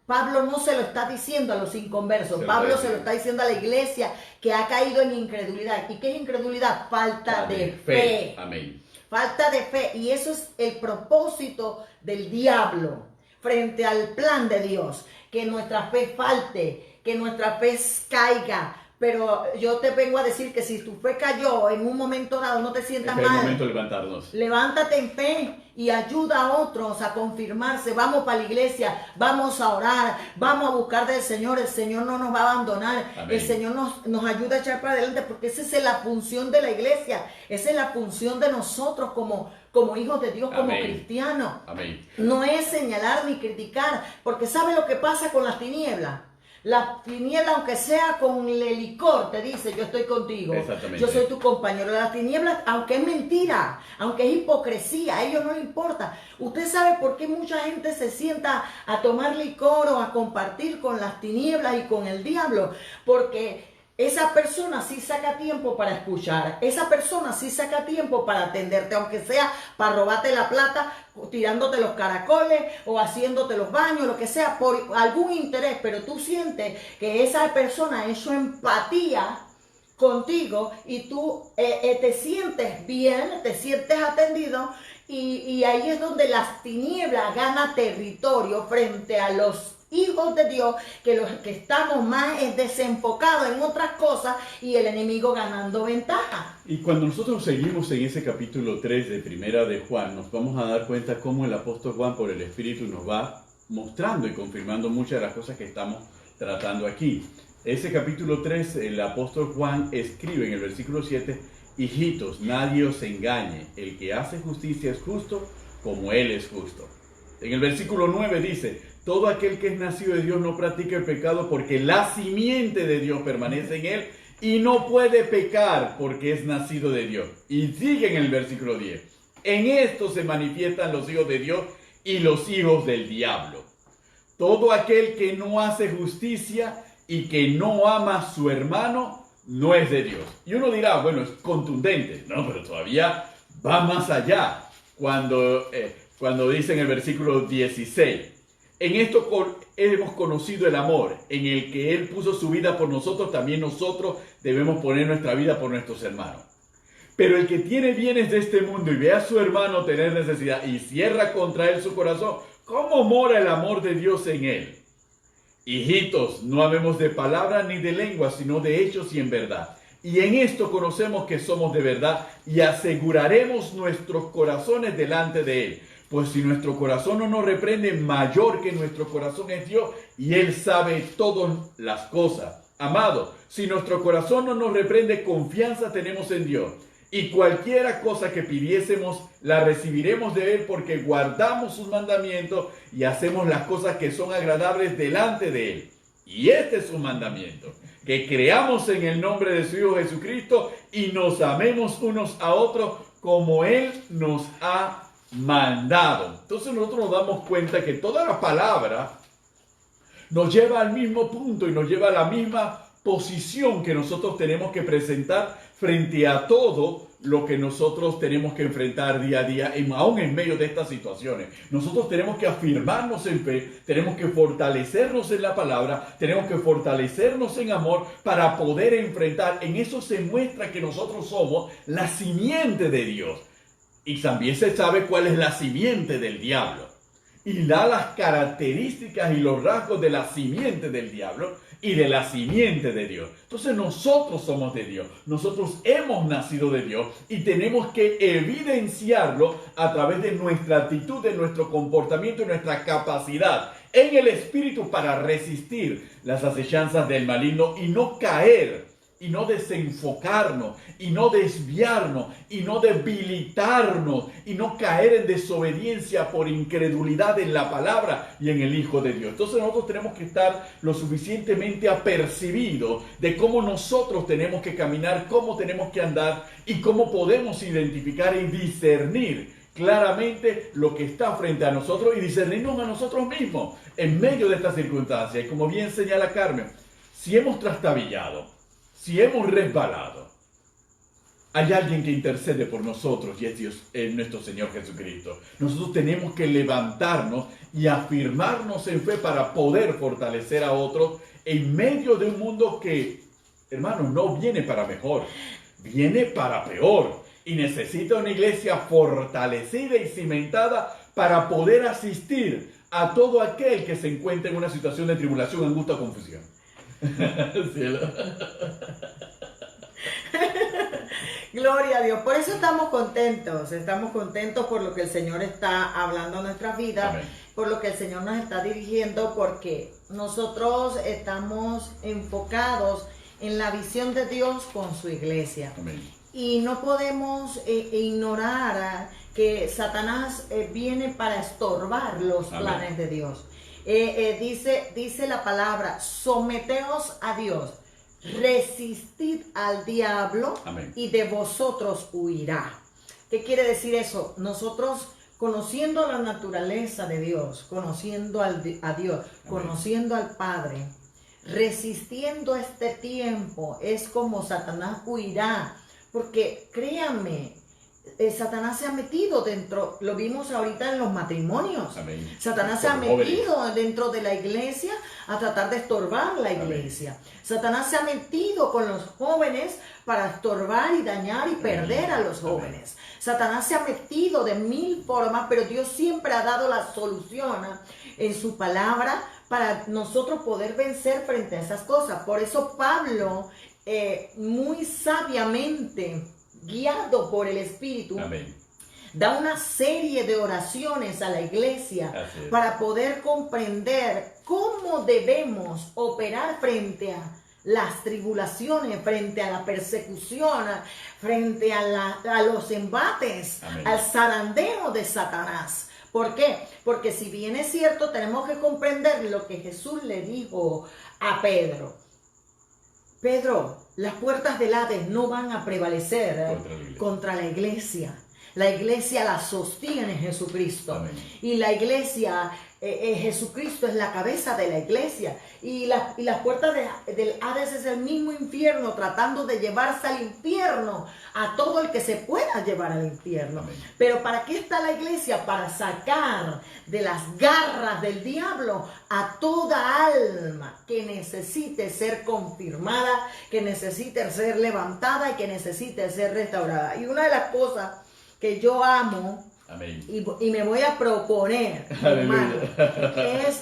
Pablo no se lo está diciendo a los inconversos, Pablo se lo está diciendo a la iglesia que ha caído en incredulidad. ¿Y qué es incredulidad? Falta de fe. Amén. Falta de fe. Y eso es el propósito del diablo frente al plan de Dios. Que nuestra fe falte, que nuestra fe caiga. Pero yo te vengo a decir que si tu fe cayó en un momento dado, no te sientas mal. Es el momento de levantarnos. Levántate en fe y ayuda a otros a confirmarse. Vamos para la iglesia, vamos a orar, vamos a buscar del Señor. El Señor no nos va a abandonar. Amén. El Señor nos ayuda a echar para adelante, porque esa es la función de la iglesia. Esa es la función de nosotros como hijos de Dios, como cristianos. Amén. No es señalar ni criticar, porque ¿sabe lo que pasa con las tinieblas? La tiniebla, aunque sea con el licor, te dice: yo estoy contigo, yo soy tu compañero. Las tinieblas, aunque es mentira, aunque es hipocresía, a ellos no les importa. Usted sabe por qué mucha gente se sienta a tomar licor o a compartir con las tinieblas y con el diablo, porque esa persona sí saca tiempo para escuchar, esa persona sí saca tiempo para atenderte, aunque sea para robarte la plata, tirándote los caracoles o haciéndote los baños, lo que sea, por algún interés. Pero tú sientes que esa persona ha hecho empatía contigo y tú te sientes bien, te sientes atendido, y ahí es donde las tinieblas ganan territorio frente a los hijos de Dios, que los que estamos más desenfocados en otras cosas, y el enemigo ganando ventaja. Y cuando nosotros seguimos en ese capítulo 3 de Primera de Juan, nos vamos a dar cuenta cómo el apóstol Juan, por el Espíritu, nos va mostrando y confirmando muchas de las cosas que estamos tratando aquí. Ese capítulo 3, el apóstol Juan escribe en el versículo 7: Hijitos, nadie os engañe. El que hace justicia es justo como Él es justo. En el versículo 9 dice, todo aquel que es nacido de Dios no practica el pecado porque la simiente de Dios permanece en él y no puede pecar porque es nacido de Dios. Y sigue en el versículo 10. En esto se manifiestan los hijos de Dios y los hijos del diablo. Todo aquel que no hace justicia y que no ama a su hermano no es de Dios. Y uno dirá, bueno, es contundente. No, pero todavía va más allá. Cuando dice en el versículo 16, en esto hemos conocido el amor, en el que Él puso su vida por nosotros, también nosotros debemos poner nuestra vida por nuestros hermanos. Pero el que tiene bienes de este mundo y ve a su hermano tener necesidad y cierra contra él su corazón, ¿cómo mora el amor de Dios en él? Hijitos, no habemos de palabra ni de lengua, sino de hechos y en verdad. Y en esto conocemos que somos de verdad y aseguraremos nuestros corazones delante de Él. Pues si nuestro corazón no nos reprende, mayor que nuestro corazón es Dios y Él sabe todas las cosas. Amado, si nuestro corazón no nos reprende, confianza tenemos en Dios. Y cualquiera cosa que pidiésemos, la recibiremos de Él porque guardamos sus mandamientos y hacemos las cosas que son agradables delante de Él. Y este es su mandamiento, que creamos en el nombre de su Hijo Jesucristo y nos amemos unos a otros como Él nos ha mandado. Entonces nosotros nos damos cuenta que toda la palabra nos lleva al mismo punto y nos lleva a la misma posición que nosotros tenemos que presentar frente a todo lo que nosotros tenemos que enfrentar día a día, aún en medio de estas situaciones. Nosotros tenemos que afirmarnos en fe, tenemos que fortalecernos en la palabra, tenemos que fortalecernos en amor para poder enfrentar. En eso se muestra que nosotros somos la simiente de Dios. Y también se sabe cuál es la simiente del diablo. Y da las características y los rasgos de la simiente del diablo y de la simiente de Dios. Entonces nosotros somos de Dios, nosotros hemos nacido de Dios y tenemos que evidenciarlo a través de nuestra actitud, de nuestro comportamiento y nuestra capacidad en el Espíritu para resistir las acechanzas del maligno y no caer, y no desenfocarnos, y no desviarnos, y no debilitarnos, y no caer en desobediencia por incredulidad en la palabra y en el Hijo de Dios. Entonces nosotros tenemos que estar lo suficientemente apercibidos de cómo nosotros tenemos que caminar, cómo tenemos que andar, y cómo podemos identificar y discernir claramente lo que está frente a nosotros, y discernirnos a nosotros mismos en medio de estas circunstancias. Y como bien señala Carmen, si hemos trastabillado, si hemos resbalado, hay alguien que intercede por nosotros y es Dios, es nuestro Señor Jesucristo. Nosotros tenemos que levantarnos y afirmarnos en fe para poder fortalecer a otros en medio de un mundo que, hermanos, no viene para mejor, viene para peor. Y necesita una iglesia fortalecida y cimentada para poder asistir a todo aquel que se encuentre en una situación de tribulación, angustia o confusión. Cielo. Gloria a Dios. Por eso estamos contentos por lo que el Señor está hablando en nuestras vidas. Amén. Por lo que el Señor nos está dirigiendo, porque nosotros estamos enfocados en la visión de Dios con su iglesia. Amén. Y no podemos ignorar que Satanás viene para estorbar los Amén. Planes de Dios. Dice la palabra, someteos a Dios, resistid al diablo Amén. Y de vosotros huirá. ¿Qué quiere decir eso? Nosotros, conociendo la naturaleza de Dios, conociendo a Dios, Amén. Conociendo al Padre, resistiendo este tiempo, es como Satanás huirá. Porque créanme, Satanás se ha metido dentro, lo vimos ahorita en los matrimonios. Amén. Satanás se ha metido dentro de la iglesia a tratar de estorbar la iglesia. Amén. Satanás se ha metido con los jóvenes para estorbar y dañar y perder a los jóvenes. Amén. Satanás se ha metido de mil formas, pero Dios siempre ha dado la solución en su palabra para nosotros poder vencer frente a esas cosas. Por eso Pablo, muy sabiamente, guiado por el Espíritu, Amén. Da una serie de oraciones a la iglesia para poder comprender cómo debemos operar frente las tribulaciones, frente a la persecución, frente a los embates, Amén. al zarandeo de Satanás. ¿Por qué? Porque si bien es cierto, tenemos que comprender lo que Jesús le dijo a Pedro. Pedro, las puertas del Hades no van a prevalecer contra la iglesia. La iglesia la sostiene Jesucristo. Amén. Y la iglesia, Jesucristo es la cabeza de la iglesia. Y las puertas del Hades es el mismo infierno, tratando de llevarse al infierno a todo el que se pueda llevar al infierno. Amén. Pero ¿para qué está la iglesia? Para sacar de las garras del diablo a toda alma que necesite ser confirmada, que necesite ser levantada y que necesite ser restaurada. Y una de las cosas que yo amo, amén, y me voy a proponer, hermano, es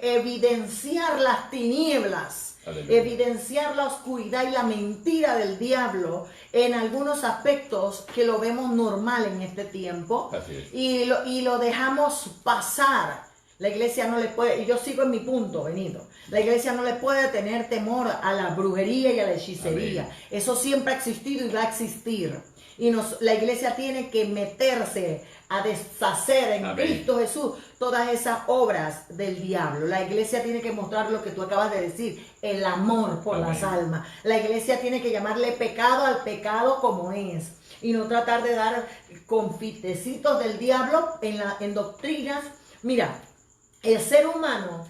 evidenciar las tinieblas, aleluya, evidenciar la oscuridad y la mentira del diablo en algunos aspectos que lo vemos normal en este tiempo. Así es. Y lo dejamos pasar. La iglesia no le puede, y yo sigo en mi punto, Benito, la iglesia no le puede tener temor a la brujería y a la hechicería. Amén. Eso siempre ha existido y va a existir. Y la iglesia tiene que meterse a deshacer en amén, Cristo Jesús todas esas obras del diablo. La iglesia tiene que mostrar lo que tú acabas de decir, el amor por amén, las almas. La iglesia tiene que llamarle pecado al pecado como es. Y no tratar de dar confitecitos del diablo en doctrinas. Mira, el ser humano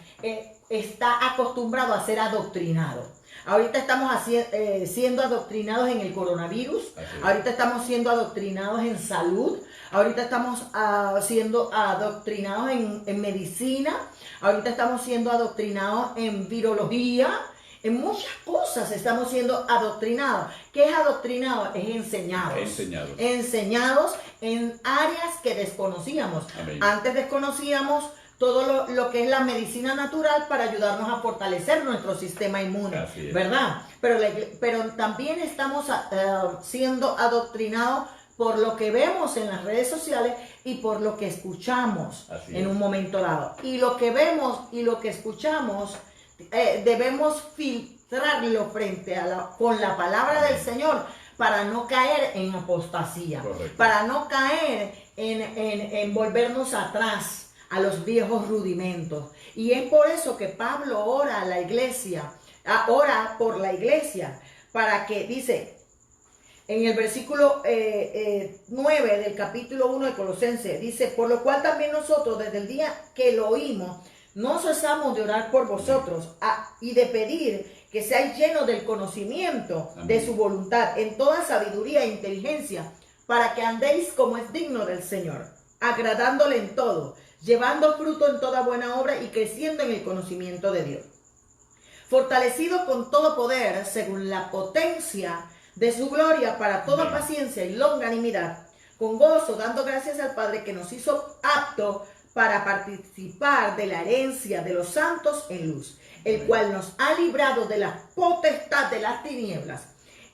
está acostumbrado a ser adoctrinado. Ahorita estamos siendo adoctrinados en el coronavirus, ahorita estamos siendo adoctrinados en salud, ahorita estamos siendo adoctrinados en medicina, ahorita estamos siendo adoctrinados en virología, en muchas cosas estamos siendo adoctrinados. ¿Qué es adoctrinado? Es enseñados. Enseñados en áreas que desconocíamos. Amén. Antes desconocíamos todo lo que es la medicina natural para ayudarnos a fortalecer nuestro sistema inmune, ¿verdad? Pero también estamos siendo adoctrinados por lo que vemos en las redes sociales y por lo que escuchamos en un momento dado. Y lo que vemos y lo que escuchamos debemos filtrarlo con la palabra del Señor para no caer en apostasía, correcto, para no caer en volvernos atrás a los viejos rudimentos. Y es por eso que Pablo ora a la iglesia, ora por la iglesia, para que, dice, en el versículo 9 del capítulo 1 de Colosenses, dice, por lo cual también nosotros desde el día que lo oímos, no cesamos de orar por vosotros y de pedir que seáis llenos del conocimiento de su voluntad, en toda sabiduría e inteligencia, para que andéis como es digno del Señor, agradándole en todo, llevando fruto en toda buena obra y creciendo en el conocimiento de Dios, fortalecido con todo poder según la potencia de su gloria para toda paciencia y longanimidad, con gozo dando gracias al Padre que nos hizo apto para participar de la herencia de los santos en luz, el cual nos ha librado de la potestad de las tinieblas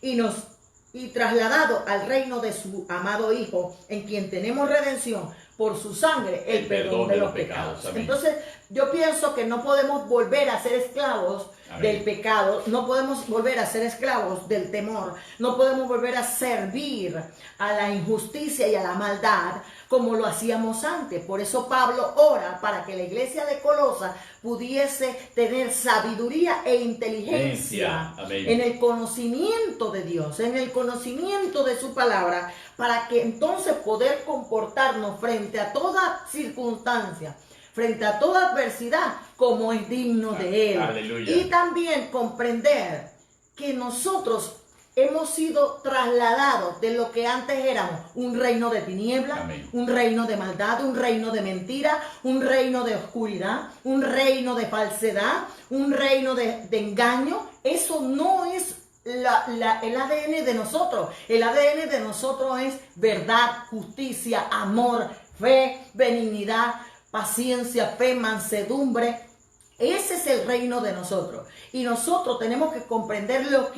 y trasladado al reino de su amado Hijo, en quien tenemos redención por su sangre, el perdón de los pecados. Entonces, yo pienso que no podemos volver a ser esclavos del pecado, no podemos volver a ser esclavos del temor, no podemos volver a servir a la injusticia y a la maldad como lo hacíamos antes. Por eso Pablo ora para que la iglesia de Colosa pudiese tener sabiduría e inteligencia en el conocimiento de Dios, en el conocimiento de su palabra, para que entonces poder comportarnos frente a toda circunstancia, frente a toda adversidad, como es digno de Él. Aleluya. Y también comprender que nosotros hemos sido trasladados de lo que antes éramos, un reino de tinieblas, un reino de maldad, un reino de mentira, un reino de oscuridad, un reino de falsedad, un reino de engaño. Eso no es el ADN de nosotros. El ADN de nosotros es verdad, justicia, amor, fe, benignidad, paciencia, fe, mansedumbre. Ese es el reino de nosotros. Y nosotros tenemos que comprender lo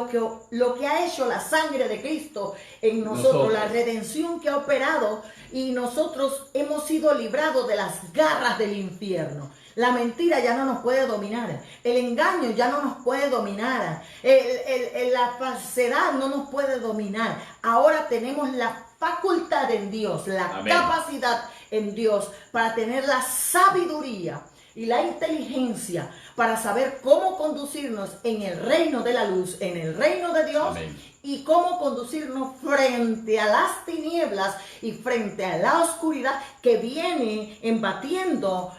que ha hecho la sangre de Cristo en nosotros, la redención que ha operado, y nosotros hemos sido librados de las garras del infierno. La mentira ya no nos puede dominar. El engaño ya no nos puede dominar. La falsedad no nos puede dominar. Ahora tenemos la facultad en Dios, la Amén. capacidad en Dios para tener la sabiduría y la inteligencia para saber cómo conducirnos en el reino de la luz, en el reino de Dios. Amén. Y cómo conducirnos frente a las tinieblas y frente a la oscuridad que viene embatiendo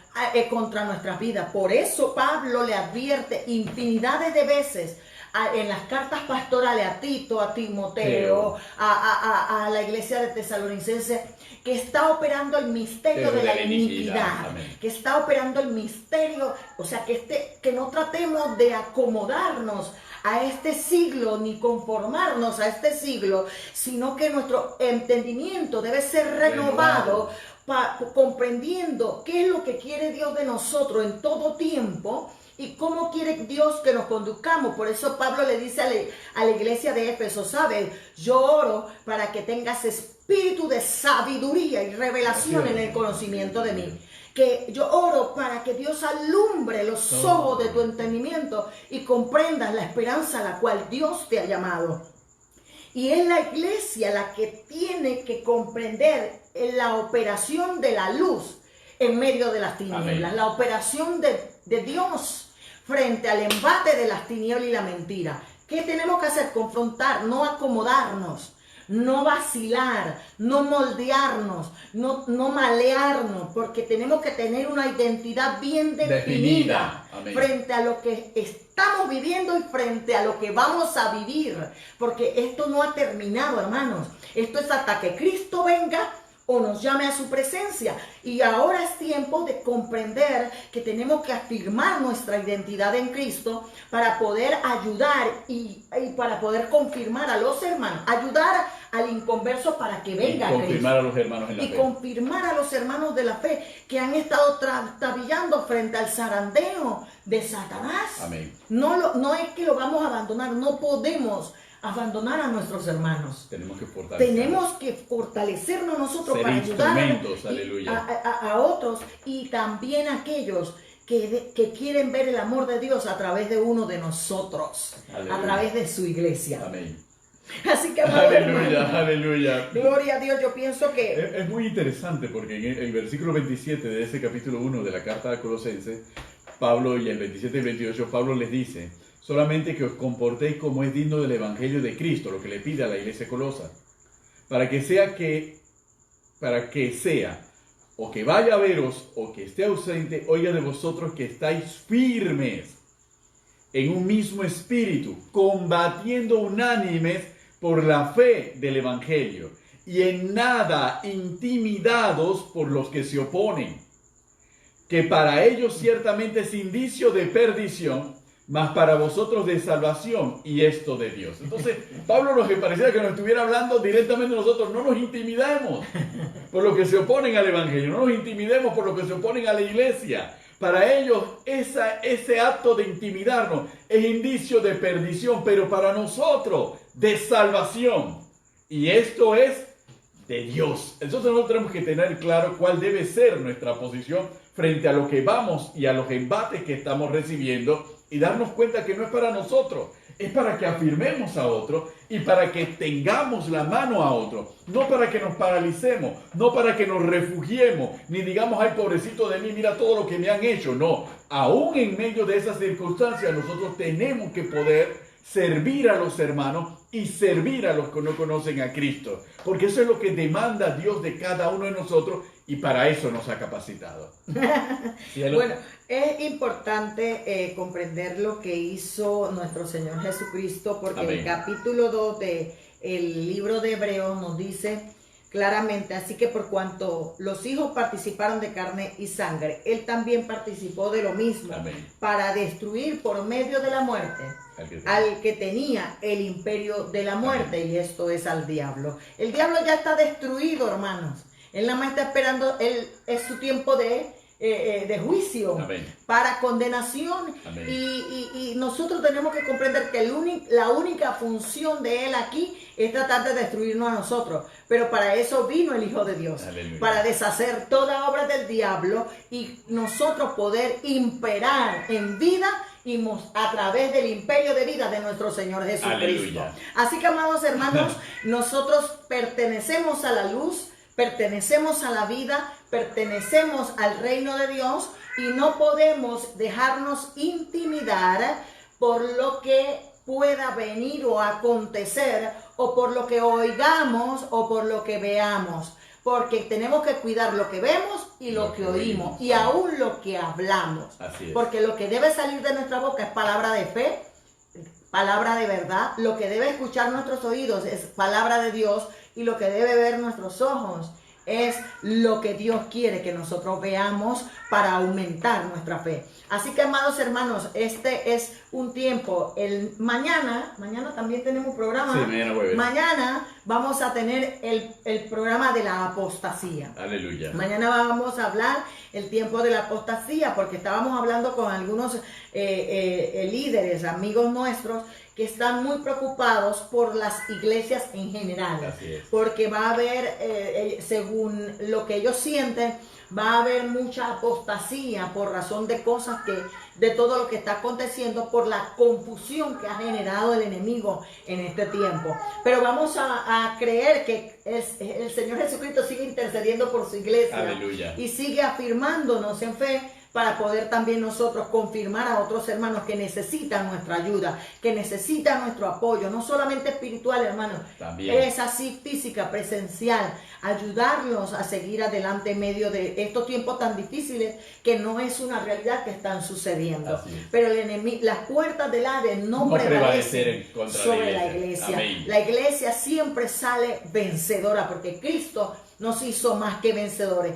contra nuestras vidas. Por eso Pablo le advierte infinidades de veces en las cartas pastorales a Tito, a Timoteo, a la iglesia de Tesalonicenses, que está operando el misterio de la iniquidad, que está operando el misterio, o sea, que no tratemos de acomodarnos a este siglo, ni conformarnos a este siglo, sino que nuestro entendimiento debe ser renovado, comprendiendo qué es lo que quiere Dios de nosotros en todo tiempo y cómo quiere Dios que nos conduzcamos. Por eso Pablo le dice a la iglesia de Éfeso, ¿sabes? Yo oro para que tengas espíritu de sabiduría y revelación en el conocimiento de mí. Que yo oro para que Dios alumbre los ojos de tu entendimiento y comprendas la esperanza a la cual Dios te ha llamado. Y es la iglesia la que tiene que comprender la operación de la luz en medio de las tinieblas. Amén. La operación de Dios frente al embate de las tinieblas y la mentira. ¿Qué tenemos que hacer? Confrontar, no acomodarnos. No vacilar, no moldearnos, no malearnos, porque tenemos que tener una identidad bien definida frente a lo que estamos viviendo y frente a lo que vamos a vivir, porque esto no ha terminado, hermanos. Esto es hasta que Cristo venga o nos llame a su presencia. Y ahora es tiempo de comprender que tenemos que afirmar nuestra identidad en Cristo para poder ayudar y para poder confirmar a los hermanos, ayudar al inconverso para que venga Cristo. Confirmar a los hermanos en la fe. Y confirmar a los hermanos de la fe que han estado trastabillando frente al zarandeo de Satanás. Amén. No es que lo vamos a abandonar, no podemos abandonar a nuestros hermanos. Tenemos que fortalecernos nosotros para ayudar a otros y también a aquellos que quieren ver el amor de Dios a través de uno de nosotros, aleluya, a través de su iglesia. Amén. Así que aleluya, hermano, aleluya. Gloria a Dios, yo pienso que es muy interesante porque en el versículo 27 de ese capítulo 1 de la carta a Colosenses, Pablo, y el 27 y 28, Pablo les dice: solamente que os comportéis como es digno del evangelio de Cristo, lo que le pide a la iglesia colosa, para que sea o que vaya a veros o que esté ausente, oiga de vosotros que estáis firmes en un mismo espíritu, combatiendo unánimes por la fe del evangelio, y en nada intimidados por los que se oponen, que para ellos ciertamente es indicio de perdición, mas para vosotros de salvación, y esto de Dios. Entonces, Pablo nos parecía que nos estuviera hablando directamente a nosotros. No nos intimidemos por lo que se oponen al evangelio, no nos intimidemos por lo que se oponen a la iglesia. Para ellos ese acto de intimidarnos es indicio de perdición, pero para nosotros de salvación, y esto es de Dios. Entonces nosotros tenemos que tener claro cuál debe ser nuestra posición frente a lo que vamos y a los embates que estamos recibiendo, y darnos cuenta que no es para nosotros, es para que afirmemos a otro y para que tengamos la mano a otro, no para que nos paralicemos, no para que nos refugiemos, ni digamos: ay, pobrecito de mí, mira todo lo que me han hecho. No, aún en medio de esas circunstancias nosotros tenemos que poder servir a los hermanos y servir a los que no conocen a Cristo, porque eso es lo que demanda Dios de cada uno de nosotros, y para eso nos ha capacitado. Bueno, es importante comprender lo que hizo nuestro Señor Jesucristo, porque amén, el capítulo 2 del libro de Hebreos nos dice claramente: así que por cuanto los hijos participaron de carne y sangre, Él también participó de lo mismo, amén, para destruir por medio de la muerte al que tenía el imperio de la muerte, amén, y esto es al diablo. El diablo ya está destruido, hermanos. Él nada más está esperando, es su tiempo de de juicio, Amén. para condenación. Amén. Y nosotros tenemos que comprender que la única función de Él aquí es tratar de destruirnos a nosotros. Pero para eso vino el Hijo de Dios. Aleluya. Para deshacer toda obra del diablo y nosotros poder imperar en vida y a través del imperio de vida de nuestro Señor Jesucristo. Aleluya. Así que, amados hermanos, nosotros pertenecemos a la luz, pertenecemos a la vida, pertenecemos al reino de Dios y no podemos dejarnos intimidar por lo que pueda venir o acontecer o por lo que oigamos o por lo que veamos. Porque tenemos que cuidar lo que vemos y lo que oímos y aún lo que hablamos. Así es. Porque lo que debe salir de nuestra boca es palabra de fe, palabra de verdad. Lo que debe escuchar nuestros oídos es palabra de Dios y lo que debe ver nuestros ojos es lo que Dios quiere que nosotros veamos para aumentar nuestra fe. Así que, amados hermanos, este es un tiempo. Mañana también tenemos un programa. Sí, mañana jueves. Mañana vamos a tener el programa de la apostasía. Aleluya. Mañana vamos a hablar el tiempo de la apostasía, porque estábamos hablando con algunos líderes, amigos nuestros, que están muy preocupados por las iglesias en general. Así es. Porque va a haber, según lo que ellos sienten, va a haber mucha apostasía por razón de cosas de todo lo que está aconteciendo, por la confusión que ha generado el enemigo en este tiempo. Pero vamos a creer que el Señor Jesucristo sigue intercediendo por su iglesia. Aleluya. Y sigue afirmándonos en fe para poder también nosotros confirmar a otros hermanos que necesitan nuestra ayuda, que necesitan nuestro apoyo, no solamente espiritual, hermanos, También. es así física, presencial, ayudarlos a seguir adelante en medio de estos tiempos tan difíciles que no es una realidad que están sucediendo. Así es. Pero el enemigo, las puertas del Hades no prevalecen en contra sobre de la iglesia. Amén. La iglesia siempre sale vencedora porque Cristo nos hizo más que vencedores.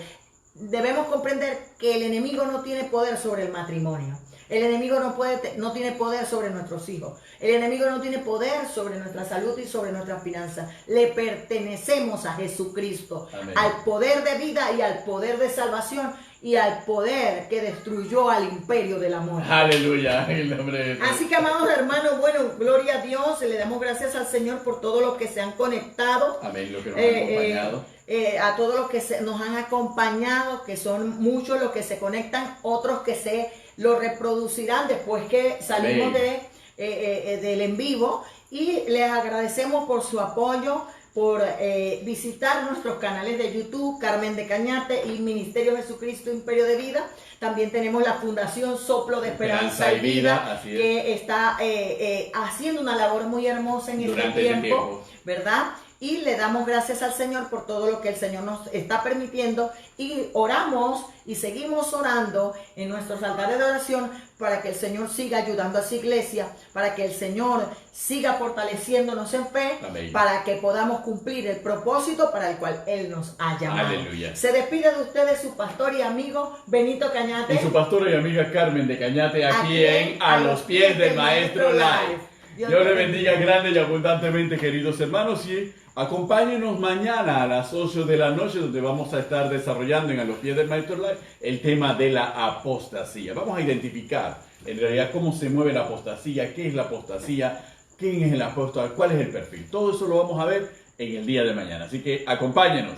Debemos comprender que el enemigo no tiene poder sobre el matrimonio. El enemigo no tiene poder sobre nuestros hijos. El enemigo no tiene poder sobre nuestra salud y sobre nuestras finanzas. Le pertenecemos a Jesucristo, Amén. al poder de vida y al poder de salvación y al poder que destruyó al imperio de la muerte. Aleluya. En el nombre de Jesús. Así que, amados hermanos, bueno, gloria a Dios. Le damos gracias al Señor por todos los que se han conectado. Amén. Lo que nos ha acompañado. A todos los que nos han acompañado, que son muchos los que se conectan, otros que se lo reproducirán después que salimos del en vivo, y les agradecemos por su apoyo, por visitar nuestros canales de YouTube, Carmen de Cañate y Ministerio Jesucristo Imperio de Vida. También tenemos la Fundación Soplo de Esperanza y Vida, así es. que está haciendo una labor muy hermosa en este tiempo, ¿verdad? Y le damos gracias al Señor por todo lo que el Señor nos está permitiendo, y oramos y seguimos orando en nuestros altares de oración para que el Señor siga ayudando a su iglesia, para que el Señor siga fortaleciéndonos en fe. Amén. Para que podamos cumplir el propósito para el cual Él nos ha llamado. Aleluya. Se despide de ustedes su pastor y amigo Benito Cañate Y su pastora y amiga Carmen de Cañate, aquí en A los pies del Maestro Live. Dios le bendiga grande y abundantemente, queridos hermanos, y acompáñenos mañana a las 8 de la noche, donde vamos a estar desarrollando en A los pies del Maestro Live el tema de la apostasía. Vamos a identificar en realidad cómo se mueve la apostasía, qué es la apostasía, quién es el apóstol, cuál es el perfil. Todo eso lo vamos a ver en el día de mañana. Así que acompáñenos.